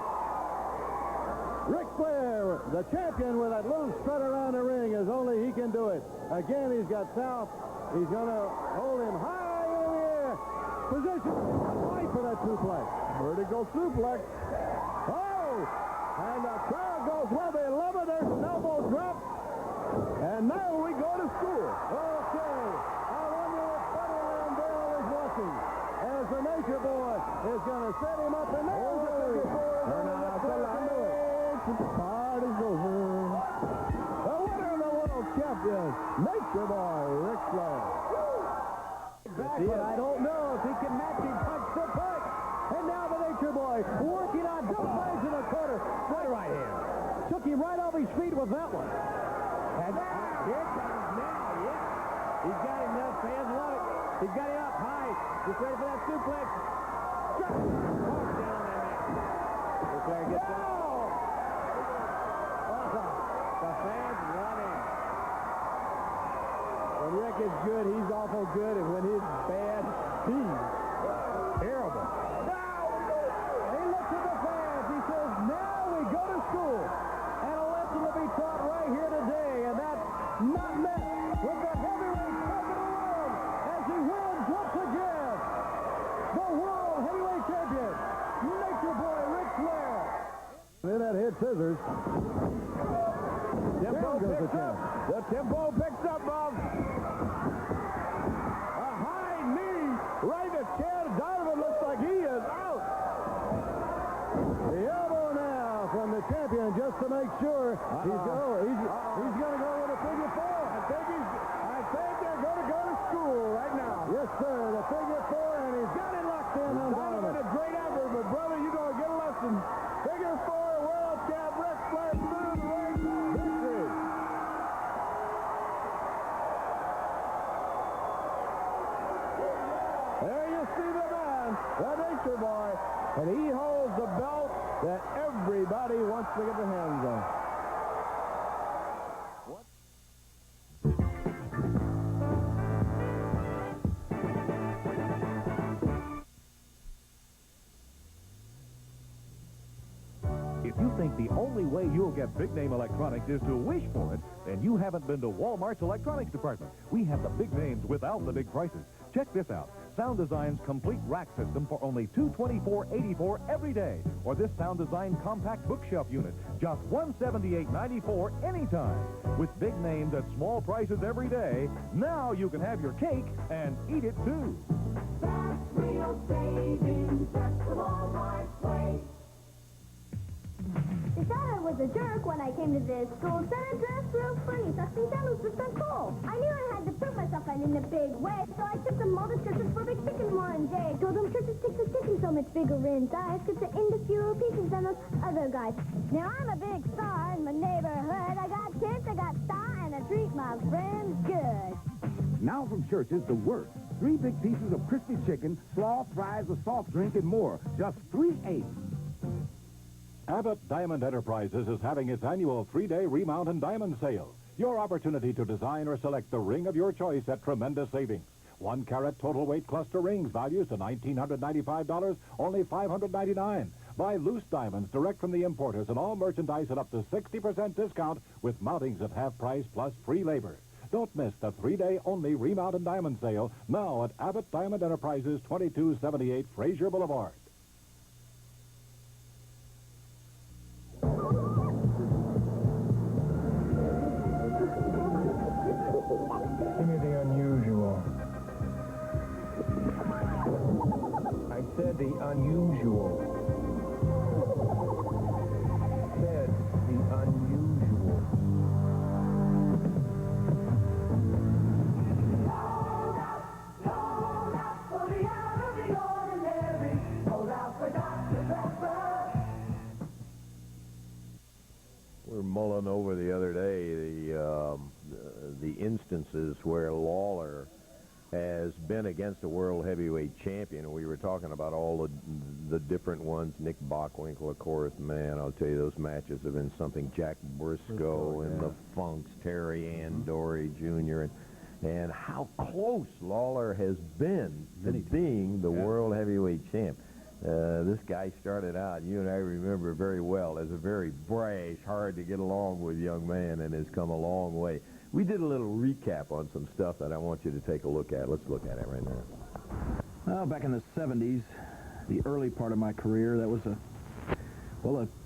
Ric Flair, the champion, with that little strut around the ring, as only he can do it. Again, he's got South. He's going to hold him high in the air. Position. Right for that suplex. Vertical suplex. Oh! And the crowd goes, well, they love it. There's an elbow drop. And now we go to school. Okay. I wonder if Buddy Landale is watching, as the Nature Boy is going to set him up. And there's the figure 4. Turn out the lights. The party's over. The winner of the world champion, Nature Boy, Ric Flair. Back, but I don't know if he can match him punch for punch. And now the Nature Boy working on both sides in the corner. Right hand. Took him right off his feet with that one. And here comes now, yeah. He's got him now, fans love it. He's got him up high. Just ready for that suplex. Strike. Hard down on that man. Ric Flair gets up. The fans love him. When Rick is good, he's awful good. And when he's bad, he's terrible. He looks at the fans. He says, now we go to school. And a lesson will be taught right here today. And that's not met with the heavyweight champion of the world as he wins once again. The world heavyweight champion, Nature Boy Ric Flair. Then that hit scissors. Tempo picks up. The tempo picks up, Bob. A high knee right to Chad Donovan. Looks like he is out. The elbow now from the champion, just to make sure he's going to go with a figure 4. I think they're going to go to school right now. Yes, sir. The figure 4, and he's got it locked in on Donovan. A great effort, but brother, you're going to get a lesson. Figure 4 world champ Ric Flair through the ring victory. There you see the man, the Nature Boy, and he holds the belt that everybody wants to get their hands on. If you think the only way you'll get big-name electronics is to wish for it, then you haven't been to Walmart's electronics department. We have the big names without the big prices. Check this out. Sound Design's complete rack system for only $224.84 every day. Or this Sound Design compact bookshelf unit, just $178.94 anytime. With big names at small prices every day, now you can have your cake and eat it too. That's real savings. That's the Walmart way. They thought I was a jerk when I came to this school. Said I dressed real funny. Thought me sandals were so cool. I knew I had to prove myself and in a big way. So I took them all to churches for big chicken one day. Told them churches take the chicken so much bigger in size. Cause they're into fewer pieces than those other guys. Now I'm a big star in my neighborhood. I got kids, I got style, and I treat my friends good. Now from Church's, the worst. 3 big pieces of crispy chicken, slaw, fries, a soft drink, and more. Just $3.80. Abbott Diamond Enterprises is having its annual 3-day remount and diamond sale. Your opportunity to design or select the ring of your choice at tremendous savings. 1-carat total weight cluster rings values to $1,995, only $599. Buy loose diamonds direct from the importers and all merchandise at up to 60% discount with mountings at half price plus free labor. Don't miss the 3-day only remount and diamond sale now at Abbott Diamond Enterprises, 2278 Fraser Boulevard. Give me the unusual. I said the unusual. Said the unusual. We were mulling over the other day the instances where Lawler has been against a world heavyweight champion. We were talking about all the different ones. Nick Bockwinkel, of course. Man, I'll tell you, those matches have been something. Jack Briscoe and the Funks, Terry Ann Dory Jr. And how close Lawler has been to being the world heavyweight champ. This guy started out, you and I remember very well, as a very brash, hard to get along with young man, and has come a long way. We did a little recap on some stuff that I want you to take a look at. Let's look at it right now. Well, back in the 70s, the early part of my career, that was a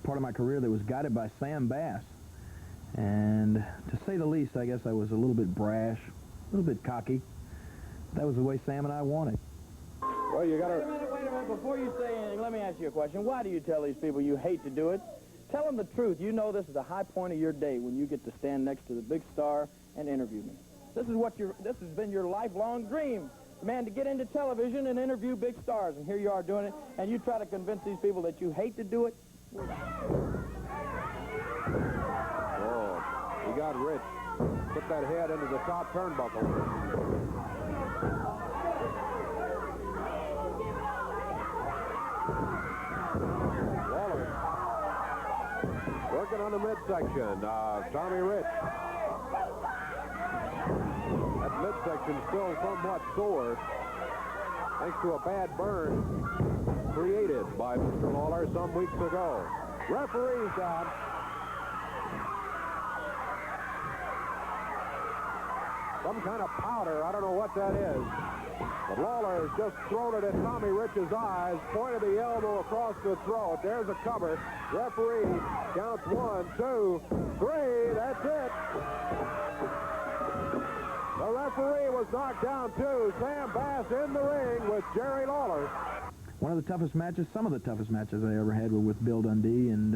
part of my career that was guided by Sam Bass. And to say the least, I guess I was a little bit brash, a little bit cocky. That was the way Sam and I wanted. Well, you got to... Wait a minute. Before you say anything, let me ask you a question. Why do you tell these people you hate to do it? Tell them the truth. You know this is a high point of your day when you get to stand next to the big star and interview me. This has been your lifelong dream, man, to get into television and interview big stars. And here you are doing it, and you try to convince these people that you hate to do it? Oh, he got rich. Put that head into the top turnbuckle. Lawler working on the midsection. Tommy Rich. That midsection still somewhat sore thanks to a bad burn created by Mr. Lawler some weeks ago. Referee's down. Some kind of powder. I don't know what that is. But Lawler has just thrown it at Tommy Rich's eyes, pointed the elbow across the throat. There's a cover. Referee counts 1, 2, 3. That's it. The referee was knocked down, too. Sam Bass in the ring with Jerry Lawler. One of the toughest matches, some of the toughest matches I ever had were with Bill Dundee, and...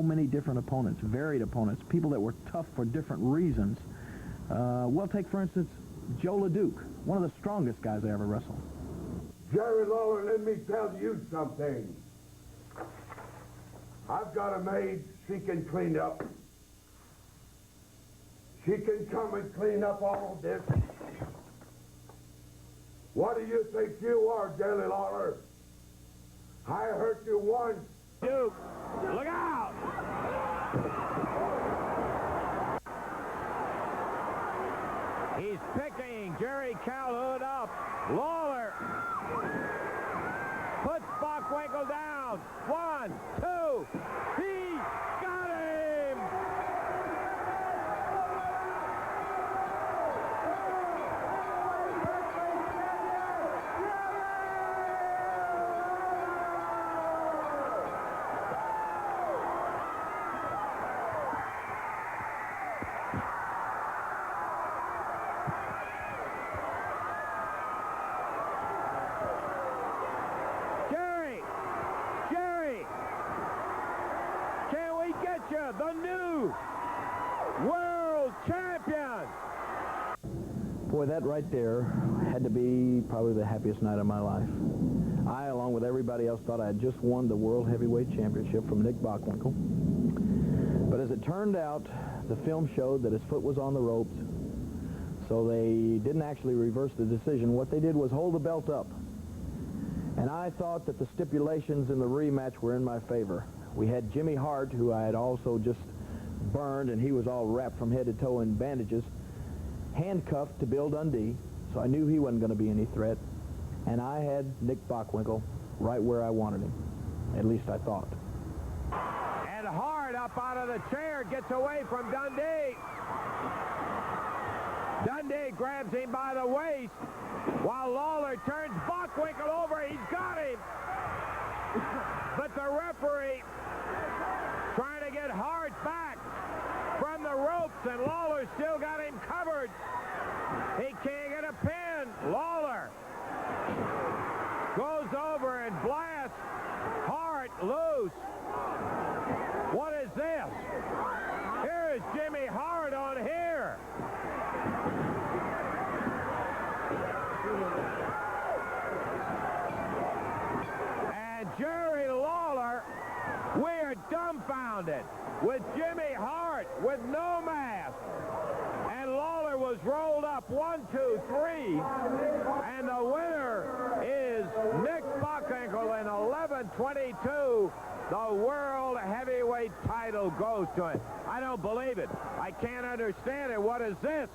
many different opponents, varied opponents, people that were tough for different reasons. Well, take, for instance, Joe LeDuc, one of the strongest guys I ever wrestled. Jerry Lawler, let me tell you something. I've got a maid, she can clean up. She can come and clean up all this. What do you think you are, Jerry Lawler? I hurt you once. Duke, look out! He's picking Jerry Calhoun up. Lawler puts Bockwinkel down. 1, 2. He got him! The new world champion. Boy, that right there had to be probably the happiest night of my life. I, along with everybody else, thought I had just won the World Heavyweight Championship from Nick Bockwinkel. But as it turned out, the film showed that his foot was on the ropes, so they didn't actually reverse the decision. What they did was hold the belt up. And I thought that the stipulations in the rematch were in my favor. We had Jimmy Hart, who I had also just burned, and he was all wrapped from head to toe in bandages, handcuffed to Bill Dundee, so I knew he wasn't going to be any threat. And I had Nick Bockwinkel right where I wanted him. At least I thought. And Hart up out of the chair, gets away from Dundee. Dundee grabs him by the waist, while Lawler turns Bockwinkel over. He's got him. But the referee trying to get Hart back from the ropes, and Lawler still got him covered. He can't get a pin. Lawler goes over and blasts Hart loose. What is this? Here is Jimmy Hart on here. And Jerry Lawler, we're dumbfounded with Jimmy Hart with no mask. And Lawler was rolled up 1, 2, 3. And the winner is Nick Bockwinkel in 11:22. The World Heavyweight title goes to him. I don't believe it. I can't understand it. What is this?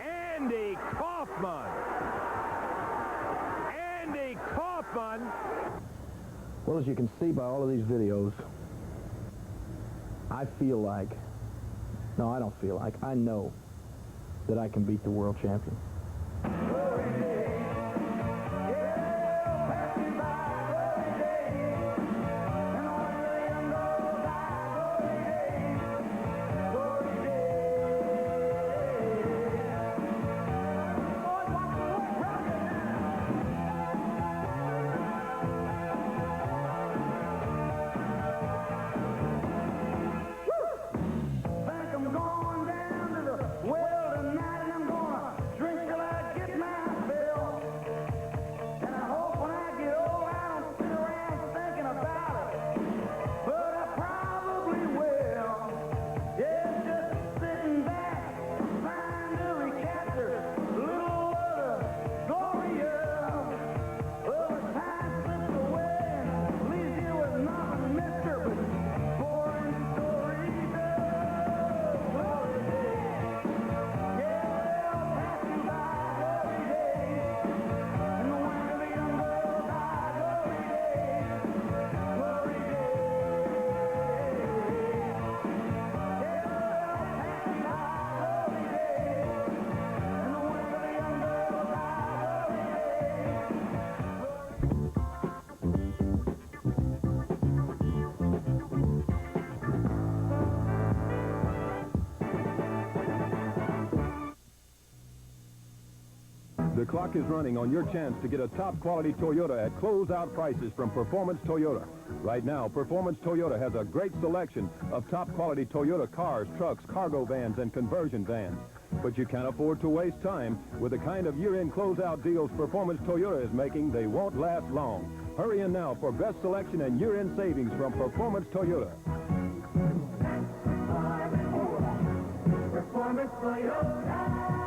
Andy Kaufman. Andy Kaufman. Well, as you can see by all of these videos, I feel like, no, I don't feel like, I know that I can beat the world champion. Think I'm going down to the well tonight, and I'm gonna drink till The clock is running on your chance to get a top-quality Toyota at closeout prices from Performance Toyota. Right now, Performance Toyota has a great selection of top-quality Toyota cars, trucks, cargo vans, and conversion vans. But you can't afford to waste time. With the kind of year-end closeout deals Performance Toyota is making, they won't last long. Hurry in now for best selection and year-end savings from Performance Toyota. Performance Toyota.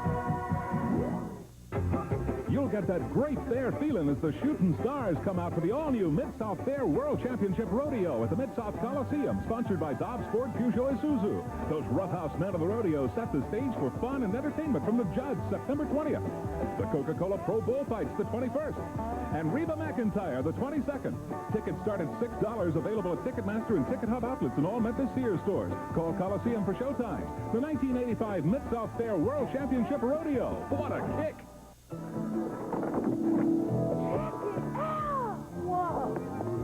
You'll get that great fair feeling as the shooting stars come out for the all-new Mid-South Fair World Championship Rodeo at the Mid-South Coliseum, sponsored by Dobbs Ford Peugeot Isuzu. Those roughhouse men of the rodeo set the stage for fun and entertainment from the Judds September 20th. The Coca-Cola Pro Bullfights the 21st. And Reba McEntire the 22nd. Tickets start at $6, available at Ticketmaster and Ticket Hub outlets in all Memphis Sears stores. Call Coliseum for showtimes. The 1985 Mid-South Fair World Championship Rodeo. What a kick!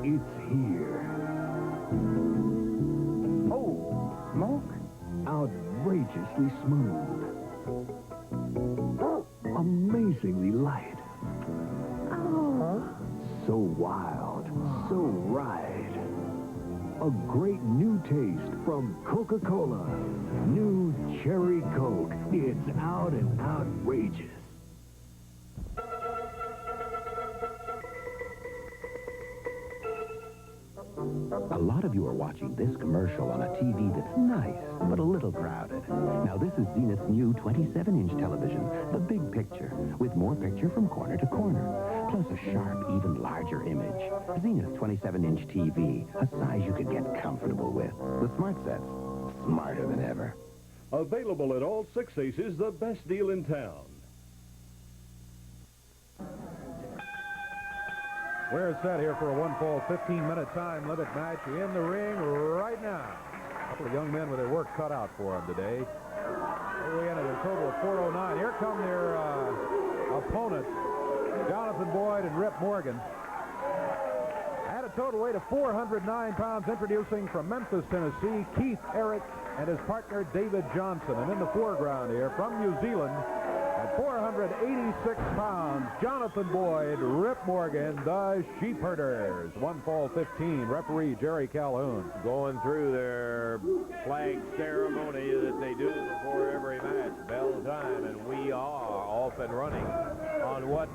It's here. Oh, smoke? Outrageously smooth. Amazingly light. So wild, so right. A great new taste from Coca-Cola. New Cherry Coke. It's out and outrageous. A lot of you are watching this commercial on a TV that's nice, but a little crowded. Now, this is Zenith's new 27-inch television, the big picture, with more picture from corner to corner, plus a sharp, even larger image. Zenith's 27-inch TV, a size you could get comfortable with. The Smart Set's smarter than ever. Available at all 6 Aces, the best deal in town. We're set here for a one-fall 15-minute time limit match in the ring right now. A couple of young men with their work cut out for them today. We ended a total of 409. Here come their opponents, Jonathan Boyd and Rip Morgan. At a total weight of 409 pounds, introducing from Memphis, Tennessee, Keith Eric and his partner David Johnson. And in the foreground here, from New Zealand, at 486 pounds, Jonathan Boyd, Rip Morgan, the Sheep Herders. One fall 15. Referee Jerry Calhoun. Going through their flag ceremony that they do before every match. Bell time, and we are off and running on what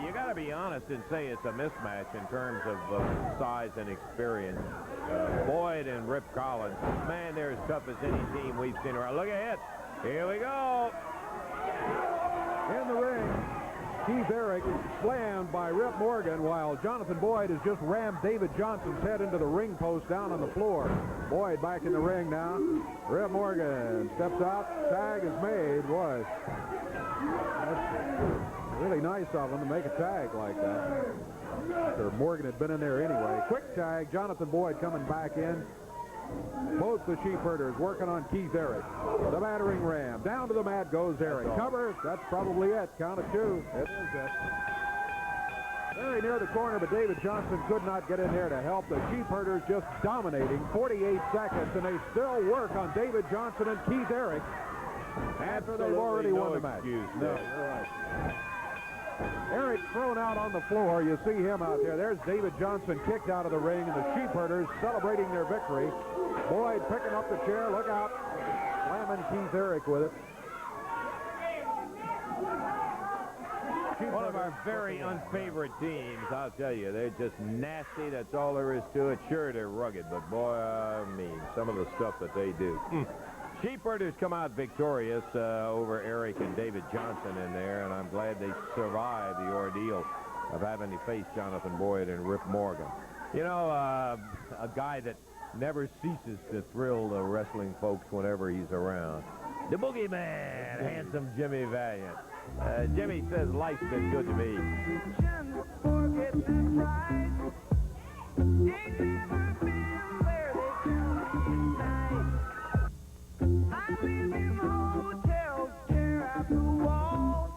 you got to be honest and say it's a mismatch in terms of size and experience. Boyd and Rip Collins, man, they're as tough as any team we've seen around. Look ahead. Here we go. In the ring, Keith Eric slammed by Rip Morgan, while Jonathan Boyd has just rammed David Johnson's head into the ring post down on the floor. Boyd back in the ring now. Rip Morgan steps out. Tag is made. Boy, that's really nice of him to make a tag like that. Sure, Morgan had been in there anyway. Quick tag. Jonathan Boyd coming back in. Both the Sheep Herders working on Keith Eric. The battering ram. Down to the mat goes Eric. Cover. That's probably it. Count of two. It is it. Very near the corner, but David Johnson could not get in there to help. The Sheep Herders just dominating 48 seconds, and they still work on David Johnson and Keith Eric after they've already won the match. No, you're right. Eric thrown out on the floor. You see him out there. There's David Johnson kicked out of the ring, and the Sheep Herders celebrating their victory. Boyd picking up the chair. Look out. Slamming Keith Eric with it. One of our very unfavorite teams, I'll tell you. They're just nasty. That's all there is to it. Sure, they're rugged, but boy, I mean, some of the stuff that they do. Sheep Herders come out victorious over Eric and David Johnson in there, and I'm glad they survived the ordeal of having to face Jonathan Boyd and Rip Morgan. You know, a guy that never ceases to thrill the wrestling folks whenever he's around. The Boogeyman, handsome Jimmy Valiant. Jimmy says life's been good to me. I live in hotels, tear out the walls.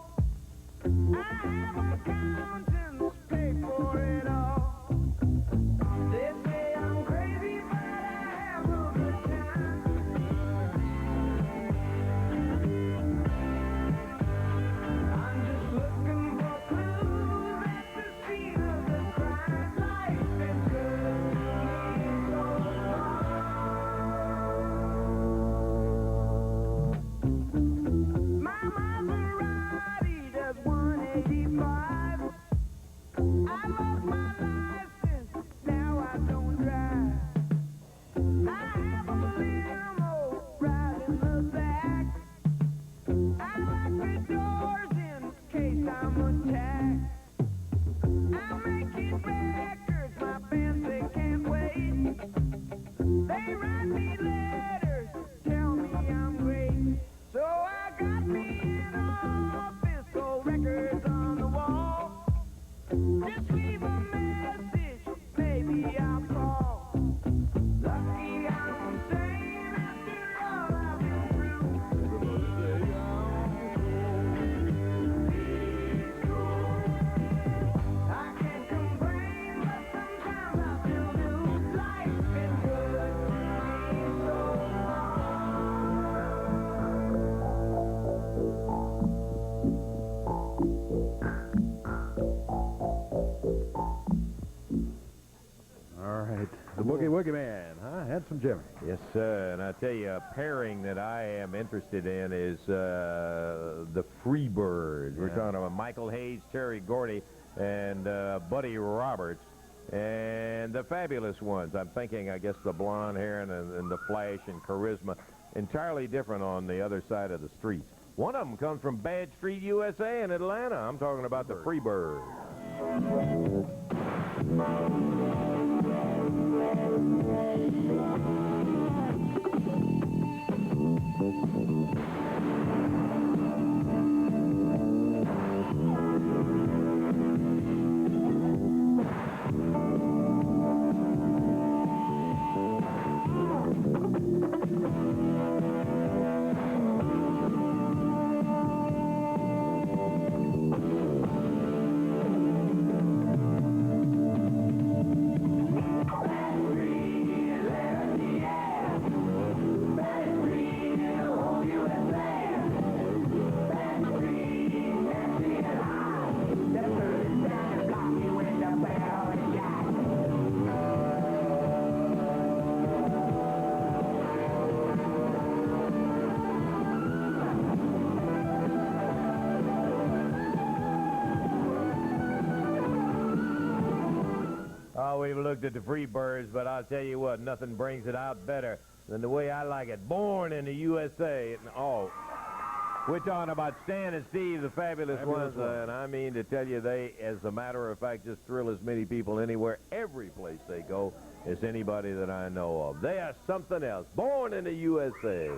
I have accountants pay for it all. They say I'm crazy, but I have a good time. I'm just looking records on the wall. Just leave a message, maybe I'll call. Lucky I'm sane after all I've been through. I can't complain, but sometimes I still do. Life's been good to me so All right. The Boogie Woogie Man, huh? Handsome Jimmy. Yes, sir. And I tell you, a pairing that I am interested in is the Freebirds. We're talking about Michael Hayes, Terry Gordy, and Buddy Roberts. And the fabulous ones. I'm thinking, I guess, the blonde hair and the flash and charisma. Entirely different on the other side of the street. One of them comes from Bad Street, USA in Atlanta. I'm talking about the Freebirds. We've looked at the Freebirds, but I'll tell you what, nothing brings it out better than the way I like it. Born in the USA. We're talking about Stan and Steve, the fabulous ones, and I mean to tell you, they, as a matter of fact, just thrill as many people anywhere, every place they go, as anybody that I know of. They are something else. Born in the USA.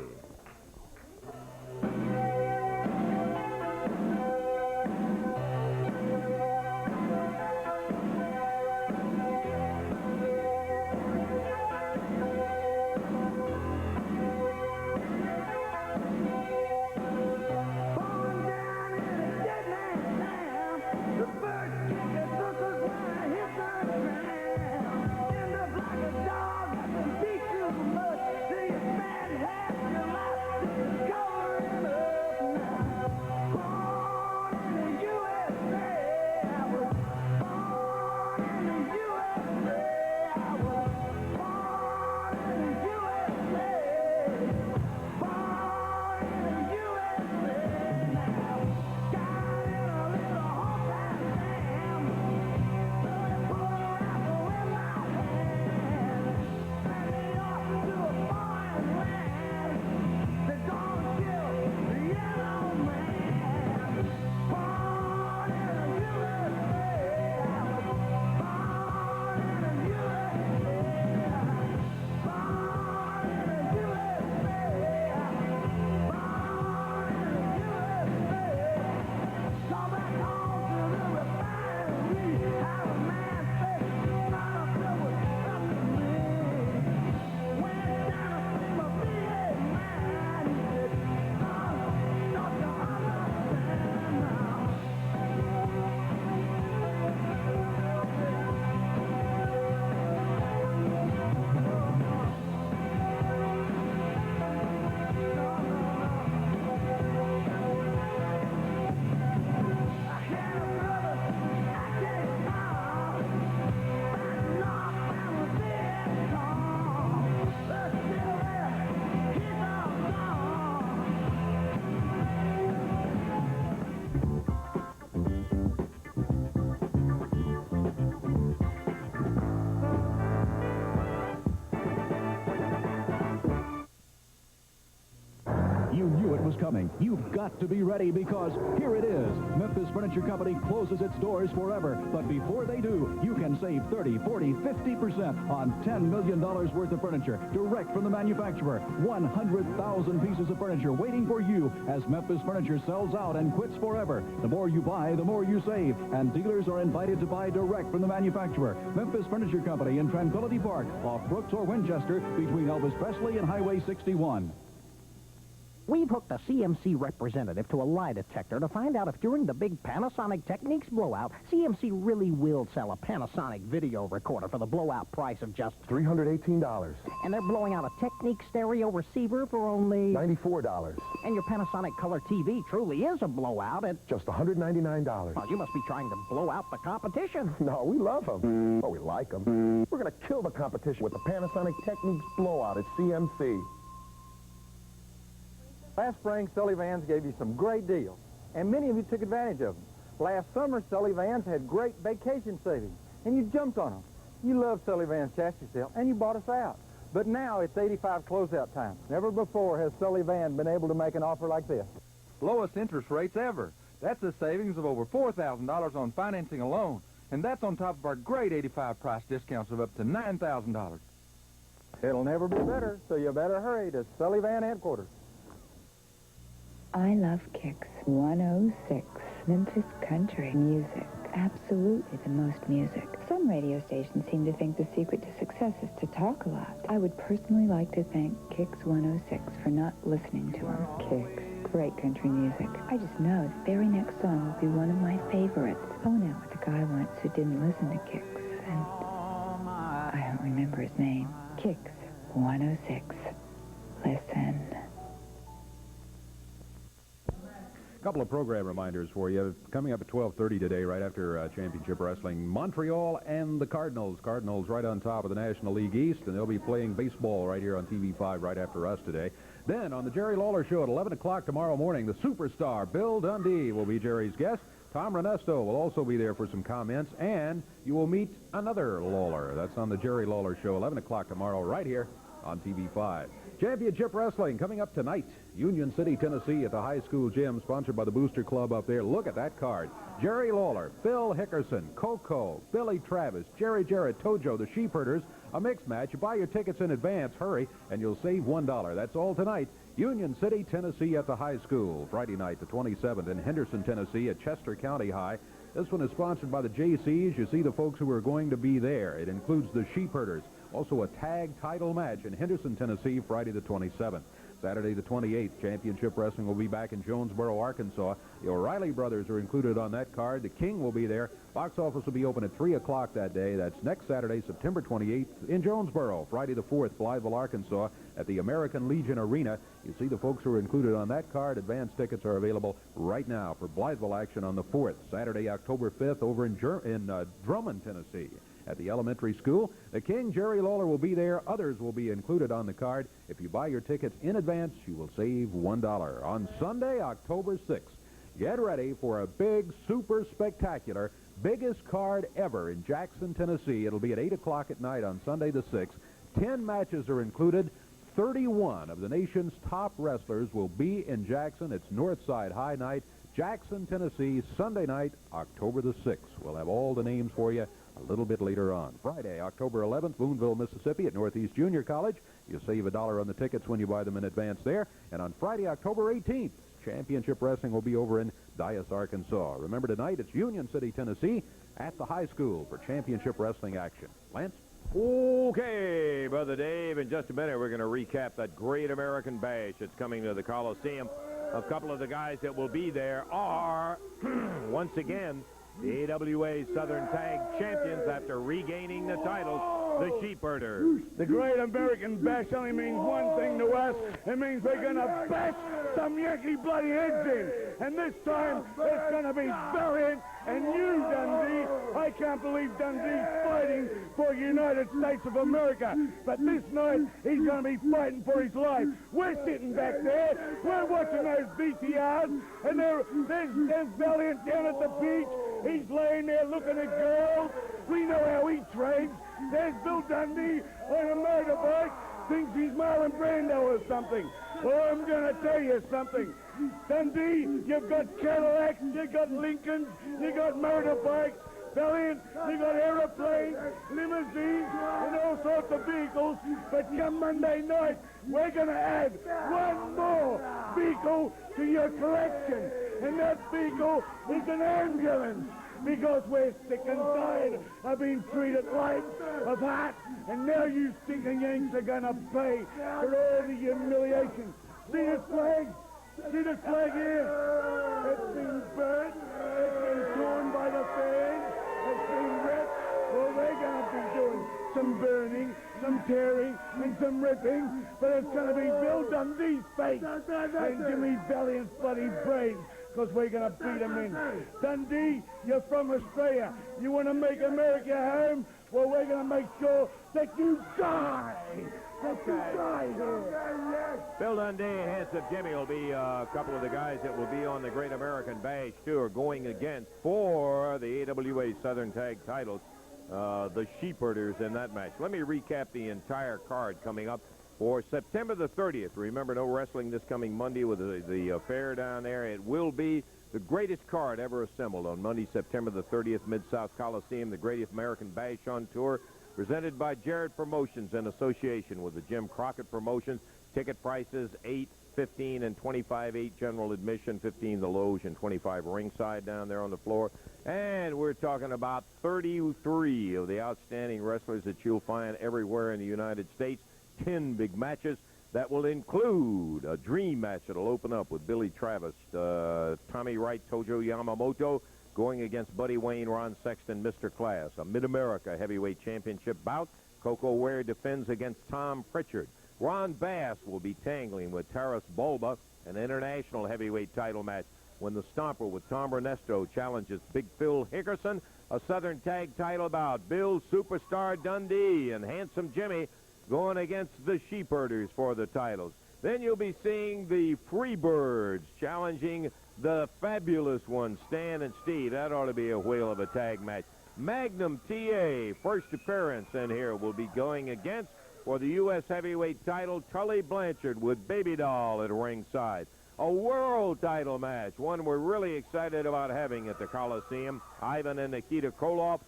You knew it was coming. You've got to be ready because here it is. Memphis Furniture Company closes its doors forever. But before they do, you can save 30, 40, 50% on $10 million worth of furniture direct from the manufacturer. 100,000 pieces of furniture waiting for you as Memphis Furniture sells out and quits forever. The more you buy, the more you save. And dealers are invited to buy direct from the manufacturer. Memphis Furniture Company in Tranquility Park, off Brooks or Winchester, between Elvis Presley and Highway 61. We've hooked a CMC representative to a lie detector to find out if during the big Panasonic Techniques blowout, CMC really will sell a Panasonic video recorder for the blowout price of just $318. And they're blowing out a Technique stereo receiver for only $94. And your Panasonic Color TV truly is a blowout at just $199. Well, you must be trying to blow out the competition. No, we love them. Oh, we like them. We're going to kill the competition with the Panasonic Techniques blowout at CMC. Last spring, Sully Vans gave you some great deals, and many of you took advantage of them. Last summer, Sully Vans had great vacation savings, and you jumped on them. You love Sully Vans chassis sale, and you bought us out. But now it's 85 closeout time. Never before has Sully Van been able to make an offer like this. Lowest interest rates ever. That's a savings of over $4,000 on financing alone, and that's on top of our great 85 price discounts of up to $9,000. It'll never be better, so you better hurry to Sully Van headquarters. I love Kicks 106, Memphis country music. Absolutely the most music. Some radio stations seem to think the secret to success is to talk a lot. I would personally like to thank Kicks 106 for not listening to them. Kicks, great country music. I just know the very next song will be one of my favorites. I went out with a guy once who didn't listen to Kicks, and I don't remember his name. Kicks 106. Listen. A couple of program reminders for you. Coming up at 12:30 today, right after Championship Wrestling, Montreal and the Cardinals. Cardinals right on top of the National League East, and they'll be playing baseball right here on TV5 right after us today. Then on the Jerry Lawler Show at 11 o'clock tomorrow morning, the superstar Bill Dundee will be Jerry's guest. Tom Renesto will also be there for some comments, and you will meet another Lawler. That's on the Jerry Lawler Show, 11 o'clock tomorrow right here on TV5. Championship Wrestling coming up tonight. Union City, Tennessee at the high school gym, sponsored by the Booster Club up there. Look at that card. Jerry Lawler, Phil Hickerson, Coco, Billy Travis, Jerry Jarrett, Tojo, the Sheepherders. A mixed match. You buy your tickets in advance. Hurry, and you'll save $1. That's all tonight. Union City, Tennessee at the high school. Friday night, the 27th in Henderson, Tennessee at Chester County High. This one is sponsored by the JCs. You see the folks who are going to be there. It includes the Sheepherders. Also a tag title match in Henderson, Tennessee, Friday the 27th. Saturday the 28th, Championship Wrestling will be back in Jonesboro, Arkansas. The O'Reilly brothers are included on that card. The King will be there. Box office will be open at 3 o'clock that day. That's next Saturday, September 28th in Jonesboro. Friday the 4th, Blytheville, Arkansas at the American Legion Arena. You see the folks who are included on that card. Advance tickets are available right now for Blytheville action on the 4th. Saturday, October 5th over in Drummond, Tennessee at the elementary school. The King, Jerry Lawler, will be there. Others will be included on the card. If you buy your tickets in advance, you will save $1. On Sunday, October 6th, get ready for a big, super spectacular, biggest card ever in Jackson, Tennessee. It'll be at 8 o'clock at night on Sunday the 6th. 10 matches are included. 31 of the nation's top wrestlers will be in Jackson. It's Northside High Night, Jackson, Tennessee, Sunday night, October the 6th. We'll have all the names for you a little bit later on. Friday, October 11th, Boonville, Mississippi at Northeast Junior College. You'll save $1 on the tickets when you buy them in advance there. And on Friday, October 18th, Championship Wrestling will be over in Dyess, Arkansas. Remember, tonight it's Union City, Tennessee at the high school for Championship Wrestling action. Lance? Okay, Brother Dave, in just a minute we're going to recap that great American Bash that's coming to the Coliseum. A couple of the guys that will be there are, once again, the AWA Southern Tag Champions after regaining the titles, the Sheepherders. The great American Bash only means one thing to us. It means we're going to bash some Yankee bloody heads in. And this time, it's going to be valiant. And you, Dundee, I can't believe Dundee's fighting for the United States of America. But this night, he's going to be fighting for his life. We're sitting back there. We're watching those VCRs. And there's Valiant down at the beach. He's laying there looking at girls. We know how he trades. There's Bill Dundee on a motorbike. Thinks he's Marlon Brando or something. Well, I'm going to tell you something. Dundee, you've got Cadillacs, you've got Lincolns, you've got motorbikes. Valiant, you got aeroplanes, limousines, and all sorts of vehicles. But come Monday night, we're going to add one more vehicle to your collection. And that vehicle is an ambulance. Because we're sick and tired of being treated like a hat. And now you stinking Yanks are going to pay for all the humiliation. See this flag? See this flag here? It's been burnt. It's been torn by the fans. It's been ripped. Well, they're going to be doing some burning, some tearing, and some ripping. But it's going to be Bill Dundee's face and Jimmy Valiant's bloody brains. Because we're going to beat them in. Dundee, you're from Australia. You want to make America home? Well, we're going to make sure that you die. That you die here. Bill Dundee and Handsome Jimmy will be a couple of the guys that will be on the Great American Bash Tour going against for the AWA Southern Tag titles, the Sheepherders in that match. Let me recap the entire card coming up. For September the 30th, remember, no wrestling this coming Monday with the fair down there. It will be the greatest card ever assembled on Monday, September the 30th, Mid-South Coliseum, the Greatest American Bash on Tour, presented by Jared Promotions in association with the Jim Crockett Promotions. Ticket prices, $8, $15, and $25. 8 general admission, $15 the loge, and $25 ringside down there on the floor. And we're talking about 33 of the outstanding wrestlers that you'll find everywhere in the United States. 10 big matches that will include a dream match that'll open up with Billy Travis, Tommy Wright, Tojo Yamamoto going against Buddy Wayne, Ron Sexton, Mr. Class. A Mid-America Heavyweight Championship bout. Coco Ware defends against Tom Pritchard. Ron Bass will be tangling with Taras Bulba, an international heavyweight title match when the Stomper with Tom Ernesto challenges Big Phil Hickerson. A Southern Tag title bout. Bill Superstar Dundee and Handsome Jimmy going against the Sheepherders for the titles. Then you'll be seeing the Freebirds challenging the fabulous ones, Stan and Steve. That ought to be a whale of a tag match. Magnum TA, first appearance in here, will be going against, for the U.S. heavyweight title, Tully Blanchard with Baby Doll at ringside. A world title match, one we're really excited about having at the Coliseum. Ivan and Nikita Koloff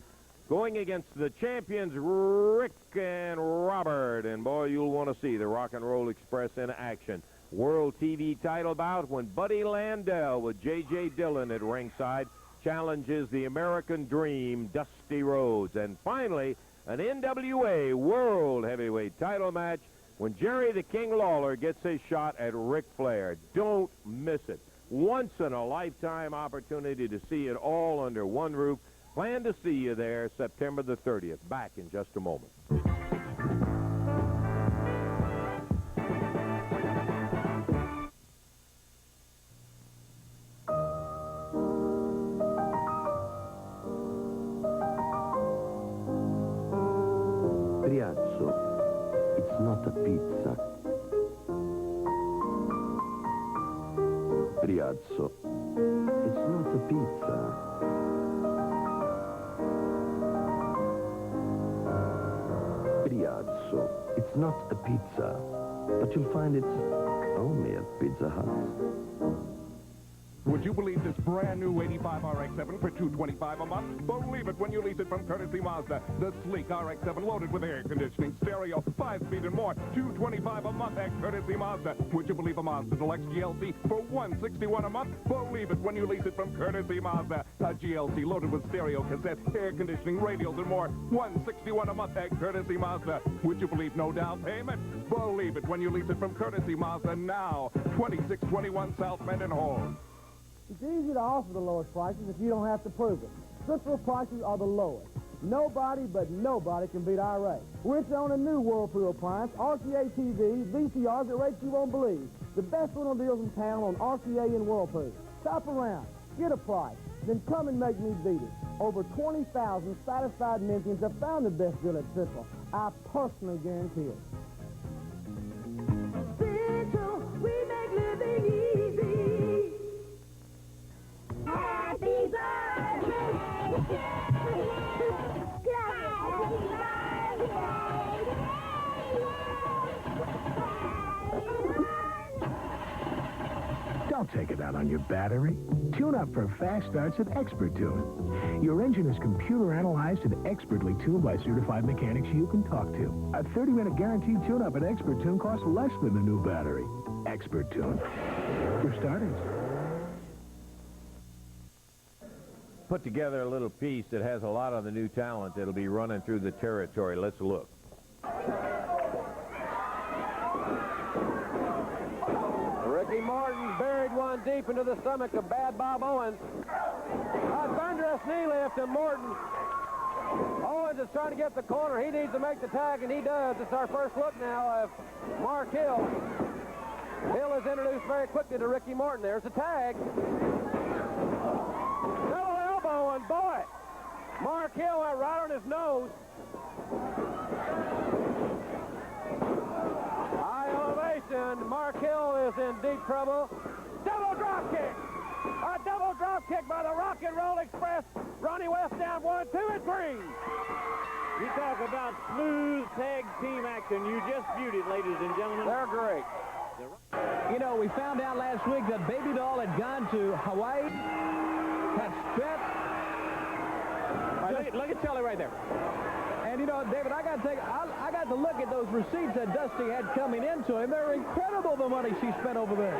going against the champions, Rick and Robert. And, boy, you'll want to see the Rock and Roll Express in action. World TV title bout when Buddy Landell with J.J. Dillon at ringside challenges the American Dream, Dusty Rhodes. And, finally, an NWA World Heavyweight title match when Jerry the King Lawler gets his shot at Ric Flair. Don't miss it. Once-in-a-lifetime opportunity to see it all under one roof. Plan to see you there September the 30th. Back in just a moment. Briazzo, it's not a pizza. Briazzo, it's not a pizza. Briazzo, it's not a pizza, but you'll find it's only at Pizza Hut. Would you believe this brand new 85 RX-7 for $225 a month? Believe it when you lease it from Courtesy Mazda. The sleek RX-7 loaded with air conditioning, stereo, 5-speed and more. $225 a month at Courtesy Mazda. Would you believe a Mazda Deluxe GLC for $161 a month? Believe it when you lease it from Courtesy Mazda. A GLC loaded with stereo, cassette, air conditioning, radials and more. $161 a month at Courtesy Mazda. Would you believe no down payment? Believe it when you lease it from Courtesy Mazda now. 2621 South Mendenhall. It's easy to offer the lowest prices if you don't have to prove it. Central prices are the lowest. Nobody but nobody can beat our rates. We're on a new Whirlpool appliance, RCA TV, VCRs at rates you won't believe. The best rental deals in town on RCA and Whirlpool. Shop around, get a price, then come and make me beat it. Over 20,000 satisfied Memphians have found the best deal at Central. I personally guarantee it. Central, we make living easy. Happy birthday! Don't take it out on your battery. Tune up for fast starts at Expert Tune. Your engine is computer analyzed and expertly tuned by certified mechanics you can talk to. A 30-minute guaranteed tune-up at Expert Tune costs less than the new battery. Expert Tune. For starters. Put together a little piece that has a lot of the new talent that'll be running through the territory. Let's look. Ricky Martin buried one deep into the stomach of Bad Bob Owens. A thunderous knee lift, and Morton. Owens is trying to get the corner. He needs to make the tag, and he does. It's our first look now of Mark Hill. Hill is introduced very quickly to Ricky Martin. There's the tag. Double elbow, and boy, Mark Hill went right on his nose. High elevation. Mark Hill is in deep trouble. Double drop kick. A double drop kick by the Rock and Roll Express. Ronnie West down 1, 2, and 3. You talk about smooth tag team action. You just viewed it, ladies and gentlemen. They're great. You know, we found out last week that Baby Doll had gone to Hawaii, had spent. Right, look at Charlie right there. And, you know, David, I got to look at those receipts that Dusty had coming into him. They're incredible, the money she spent over there.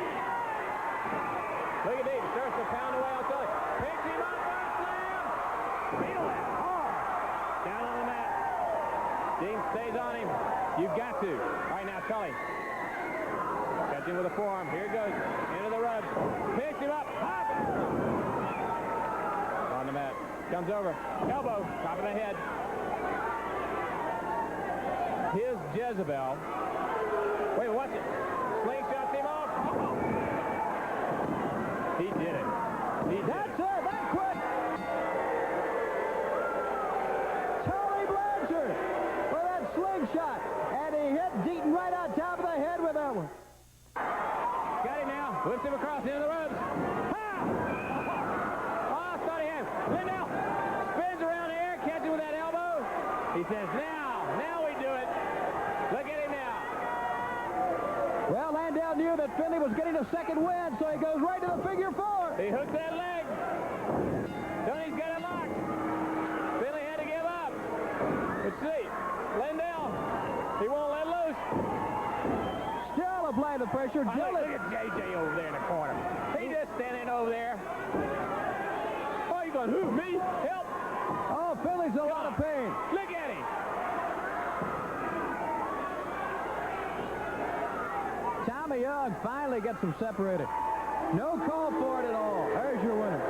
Look at Dave. Starts to pound away on Tully. Picks him up for a slam. Feel that hard. Down on the mat. James stays on him. You've got to. All right, now, Tully. Catch him with a forearm. Here it goes. Into the rug. Picks him up. Hop. On the mat. Comes over. Elbow. Top of the head. His Jezebel. Wait, watch it. Slingshots him off. He did it. That's it. That quick. Charlie Blanchard for that slingshot. And he hit Deaton right on top of the head with that one. Got him now. Whips him across into the ropes. Oh, thought he had him. Lindell spins around the air, catches with that elbow. He says, now we do it. Look at him now. Well, Landau knew that Finley was getting a second win, so he goes right to the figure 4. He hooked that leg. Tony's got it locked. Finley had to give up. Let's see. Landau, he won't let loose. Still applying the pressure. Look at JJ over there in the corner. He just standing over there. Oh, you going, who, me? Help. Oh, Finley's a lot of pain. Look at him. Tommy Young finally gets them separated. No call for it at all. There's your winner.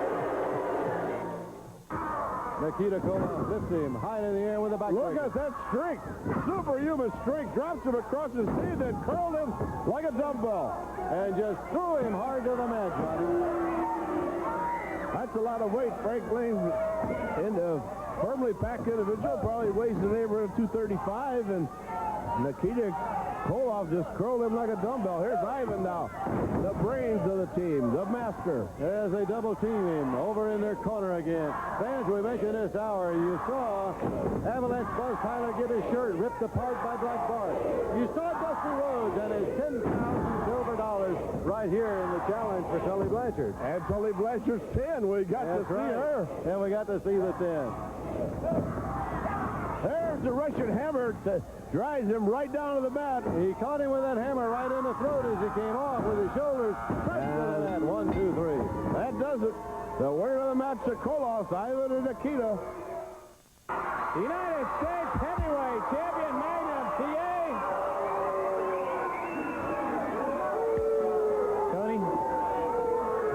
Nikita Koloff lifts him high in the air with a back. Look at that strength. Superhuman strength. Drops him across his knee, then curled him like a dumbbell. And just threw him hard to the mat, Johnny. That's a lot of weight. Frank Lane, firmly packed individual, probably weighs in the neighborhood of 235, and Nikita Koloff just curled him like a dumbbell. Here's Ivan now, the brains of the team, the master, as they double team him over in their corner again. Fans, we mentioned this hour, you saw Avalanche Buzz Tyler get his shirt ripped apart by Black Bart. You saw Dusty Rhodes and his $10,000 silver right here in the challenge for Tully Blanchard. And Tully Blanchard's 10. We got to see her. And we got to see the 10. There's the Russian hammer that drives him right down to the mat. He caught him with that hammer right in the throat as he came off with his shoulders. And that 1, 2, 3. That does it. The winner of the match to Koloff, Ivan and Nikita. United States Heavyweight Champion Magnum TA. Tony,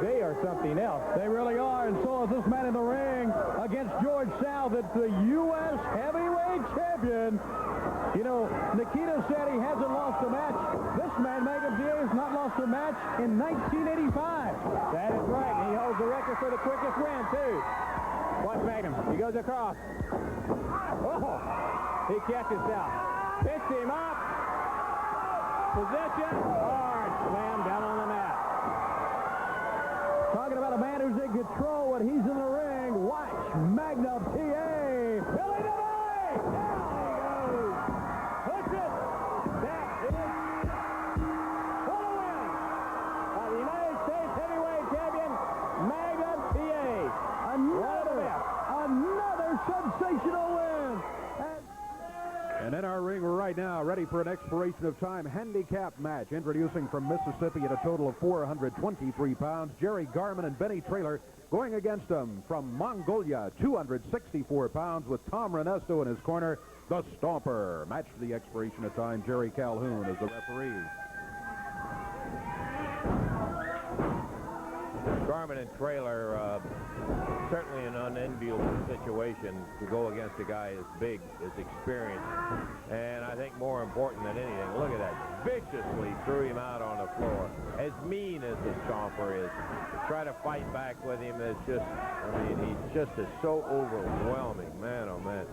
they are something else. They really are, and so is this man in the ring against George South. It's the U.S. Heavyweight Champion. You know, Nikita said he hasn't lost a match. This man, Magnum TA, has not lost a match in 1985. That is right. He holds the record for the quickest win, too. Watch Magnum. He goes across. Oh, he catches out. Picks him up. Position. Hard slam down on the mat. Talking about a man who's in control when he's in the ring. Watch Magnum TA. Billy DeVay! Down he goes. Puts it. That is what a win by the United States sensational win. And in our ring right now, ready for an expiration of time handicap match. Introducing from Mississippi at a total of 423 pounds, Jerry Garman and Benny Traylor going against them from Mongolia, 264 pounds, with Tom Renesto in his corner, the Stomper. Match for the expiration of time, Jerry Calhoun is the referee. Garman and Traylor, certainly an unenviable situation to go against a guy as big, as experienced, and I think more important than anything, look at that, viciously threw him out on the floor. As mean as the Stomper is, try to fight back with him is just, I mean, he's just so overwhelming, man, oh man.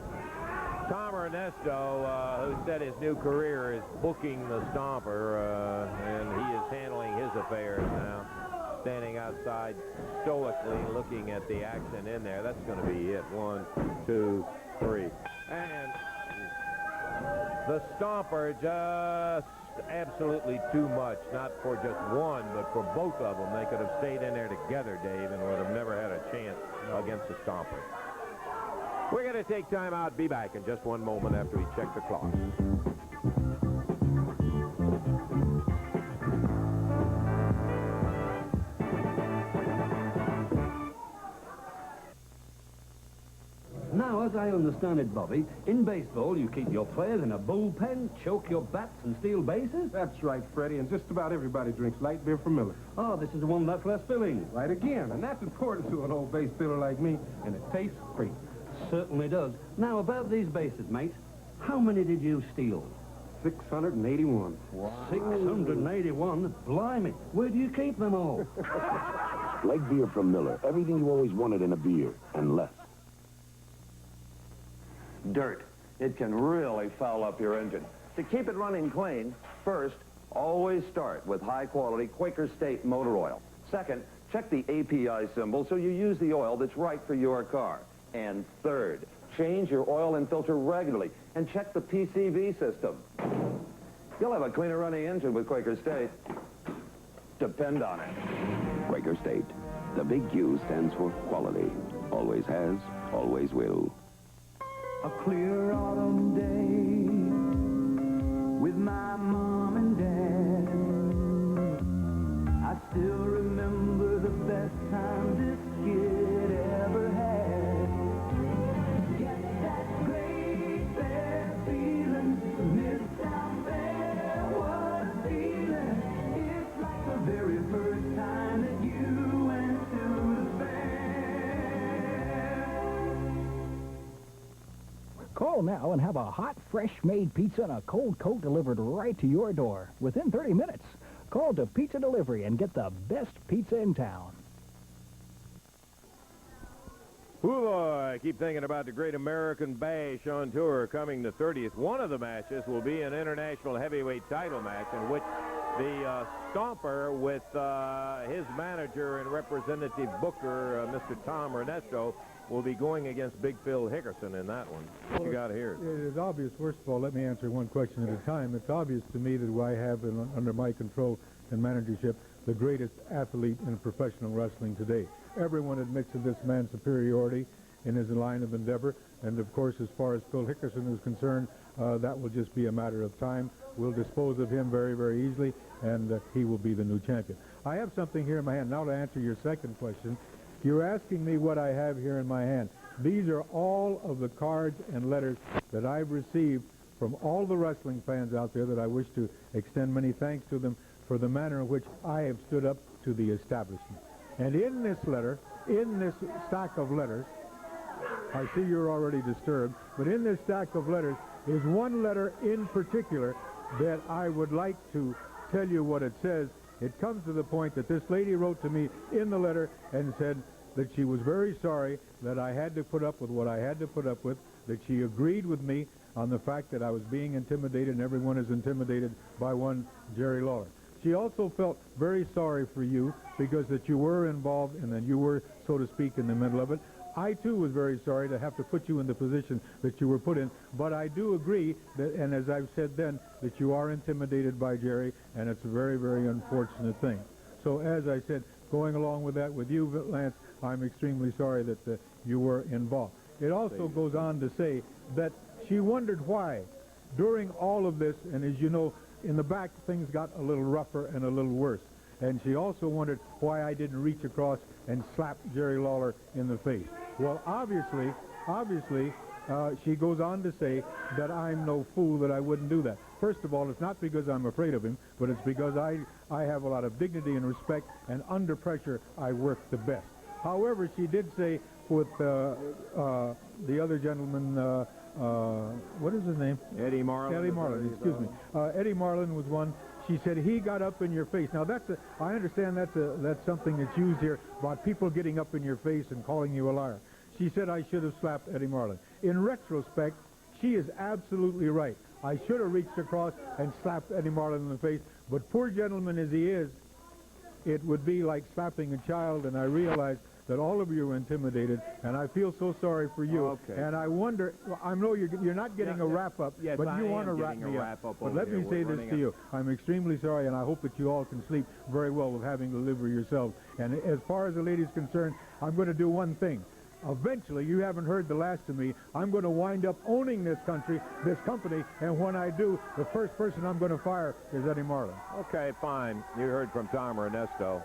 Tom Ernesto, who said his new career is booking the Stomper, and he is handling his affairs now. Standing outside stoically looking at the action in there. That's going to be it. 1, 2, 3. And the Stomper just absolutely too much. Not for just one, but for both of them. They could have stayed in there together, Dave, and would have never had a chance against the Stomper. We're going to take time out. Be back in just one moment after we check the clock. Now, as I understand it, Bobby, in baseball, you keep your players in a bullpen, choke your bats, and steal bases? That's right, Freddie, and just about everybody drinks light beer from Miller. Oh, this is the one that's less filling. Right again, and that's important to an old base filler like me, and it tastes great. Certainly does. Now, about these bases, mate, how many did you steal? 681. Wow. 681? Blimey, where do you keep them all? Light beer from Miller, everything you always wanted in a beer, and less. Dirt. It can really foul up your engine. To keep it running clean, first, always start with high-quality Quaker State motor oil. Second, check the API symbol so you use the oil that's right for your car. And third, change your oil and filter regularly and check the PCV system. You'll have a cleaner running engine with Quaker State. Depend on it. Quaker State. The big Q stands for quality. Always has, always will. A clear autumn day with my mom and dad. I still remember the best time this kid ever had. Get that great fair feeling, Miss Out There, what a feeling. It's like the very first time that you went to the fair. Call now and have a hot, fresh-made pizza and a cold Coke delivered right to your door within 30 minutes. Call to Pizza Delivery and get the best pizza in town. Ooh, I keep thinking about the Great American Bash on tour coming the 30th. One of the matches will be an international heavyweight title match in which the Stomper with his manager and representative booker, Mr. Tom Ernesto, will be going against Big Phil Hickerson in that one. What you got here? It is obvious. First of all, let me answer one question at a time. It's obvious to me that I have under my control and managership the greatest athlete in professional wrestling today. Everyone admits to this man's superiority in his line of endeavor, and of course, as far as Phil Hickerson is concerned, that will just be a matter of time. We'll dispose of him very, very easily, and he will be the new champion. I have something here in my hand. Now to answer your second question, you're asking me what I have here in my hand. These are all of the cards and letters that I've received from all the wrestling fans out there that I wish to extend many thanks to them for the manner in which I have stood up to the establishment. And in this letter, in this stack of letters, I see you're already disturbed, but in this stack of letters is one letter in particular that I would like to tell you what it says. It comes to the point that this lady wrote to me in the letter and said that she was very sorry that I had to put up with what I had to put up with, that she agreed with me on the fact that I was being intimidated, and everyone is intimidated by one Jerry Lawler. She also felt very sorry for you because that you were involved and that you were, so to speak, in the middle of it. I, too, was very sorry to have to put you in the position that you were put in, but I do agree that, and as I've said then, that you are intimidated by Jerry, and it's a very, very unfortunate thing. So, as I said, going along with that with you, Lance, I'm extremely sorry that you were involved. it also goes on to say that she wondered why, during all of this, and as you know, in the back, things got a little rougher and a little worse. And she also wondered why I didn't reach across and slap Jerry Lawler in the face. Well, obviously, she goes on to say that I'm no fool, that I wouldn't do that. First of all, it's not because I'm afraid of him, but it's because I have a lot of dignity and respect, and under pressure, I work the best. However, she did say with the other gentleman, what is his name? Eddie Marlin. Eddie Marlin, excuse me. Eddie Marlin was one. She said he got up in your face. Now I understand that's something that's used here about people getting up in your face and calling you a liar. She said I should have slapped Eddie Marlin. In retrospect, she is absolutely right. I should have reached across and slapped Eddie Marlin in the face, but poor gentleman as he is, it would be like slapping a child, and I realize that all of you are intimidated, and I feel so sorry for you. Okay. And I wonder, I know you're not getting a wrap-up, yes, but I you am want to wrap getting me a up. wrap-up But over let here. me We're say this running to you. I'm extremely sorry, and I hope that you all can sleep very well with having to live with yourselves. And as far as the lady's concerned, I'm going to do one thing. Eventually, you haven't heard the last of me, I'm going to wind up owning this country, this company, and when I do, the first person I'm going to fire is Eddie Marlin. Okay, fine. You heard from Tom Ernesto.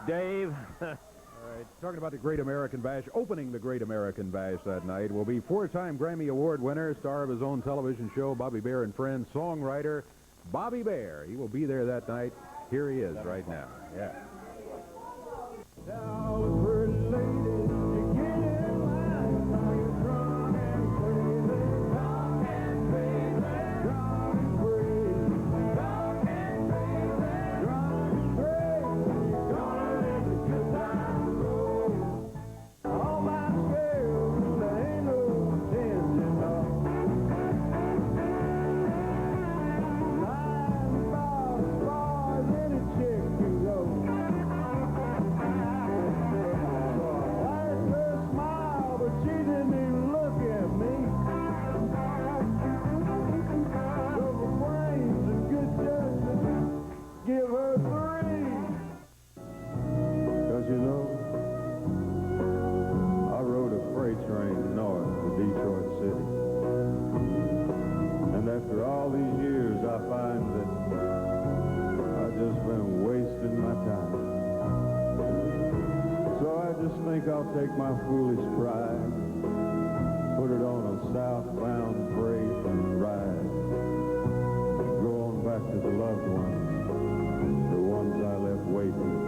Dave. All right, talking about the Great American Bash, opening the Great American Bash that night will be four-time Grammy Award winner, star of his own television show, Bobby Bear and Friends, songwriter Bobby Bear. He will be there that night. Here he is right now. Yeah. I'll take my foolish pride, put it on a southbound freight and ride, go on back to the loved ones, the ones I left waiting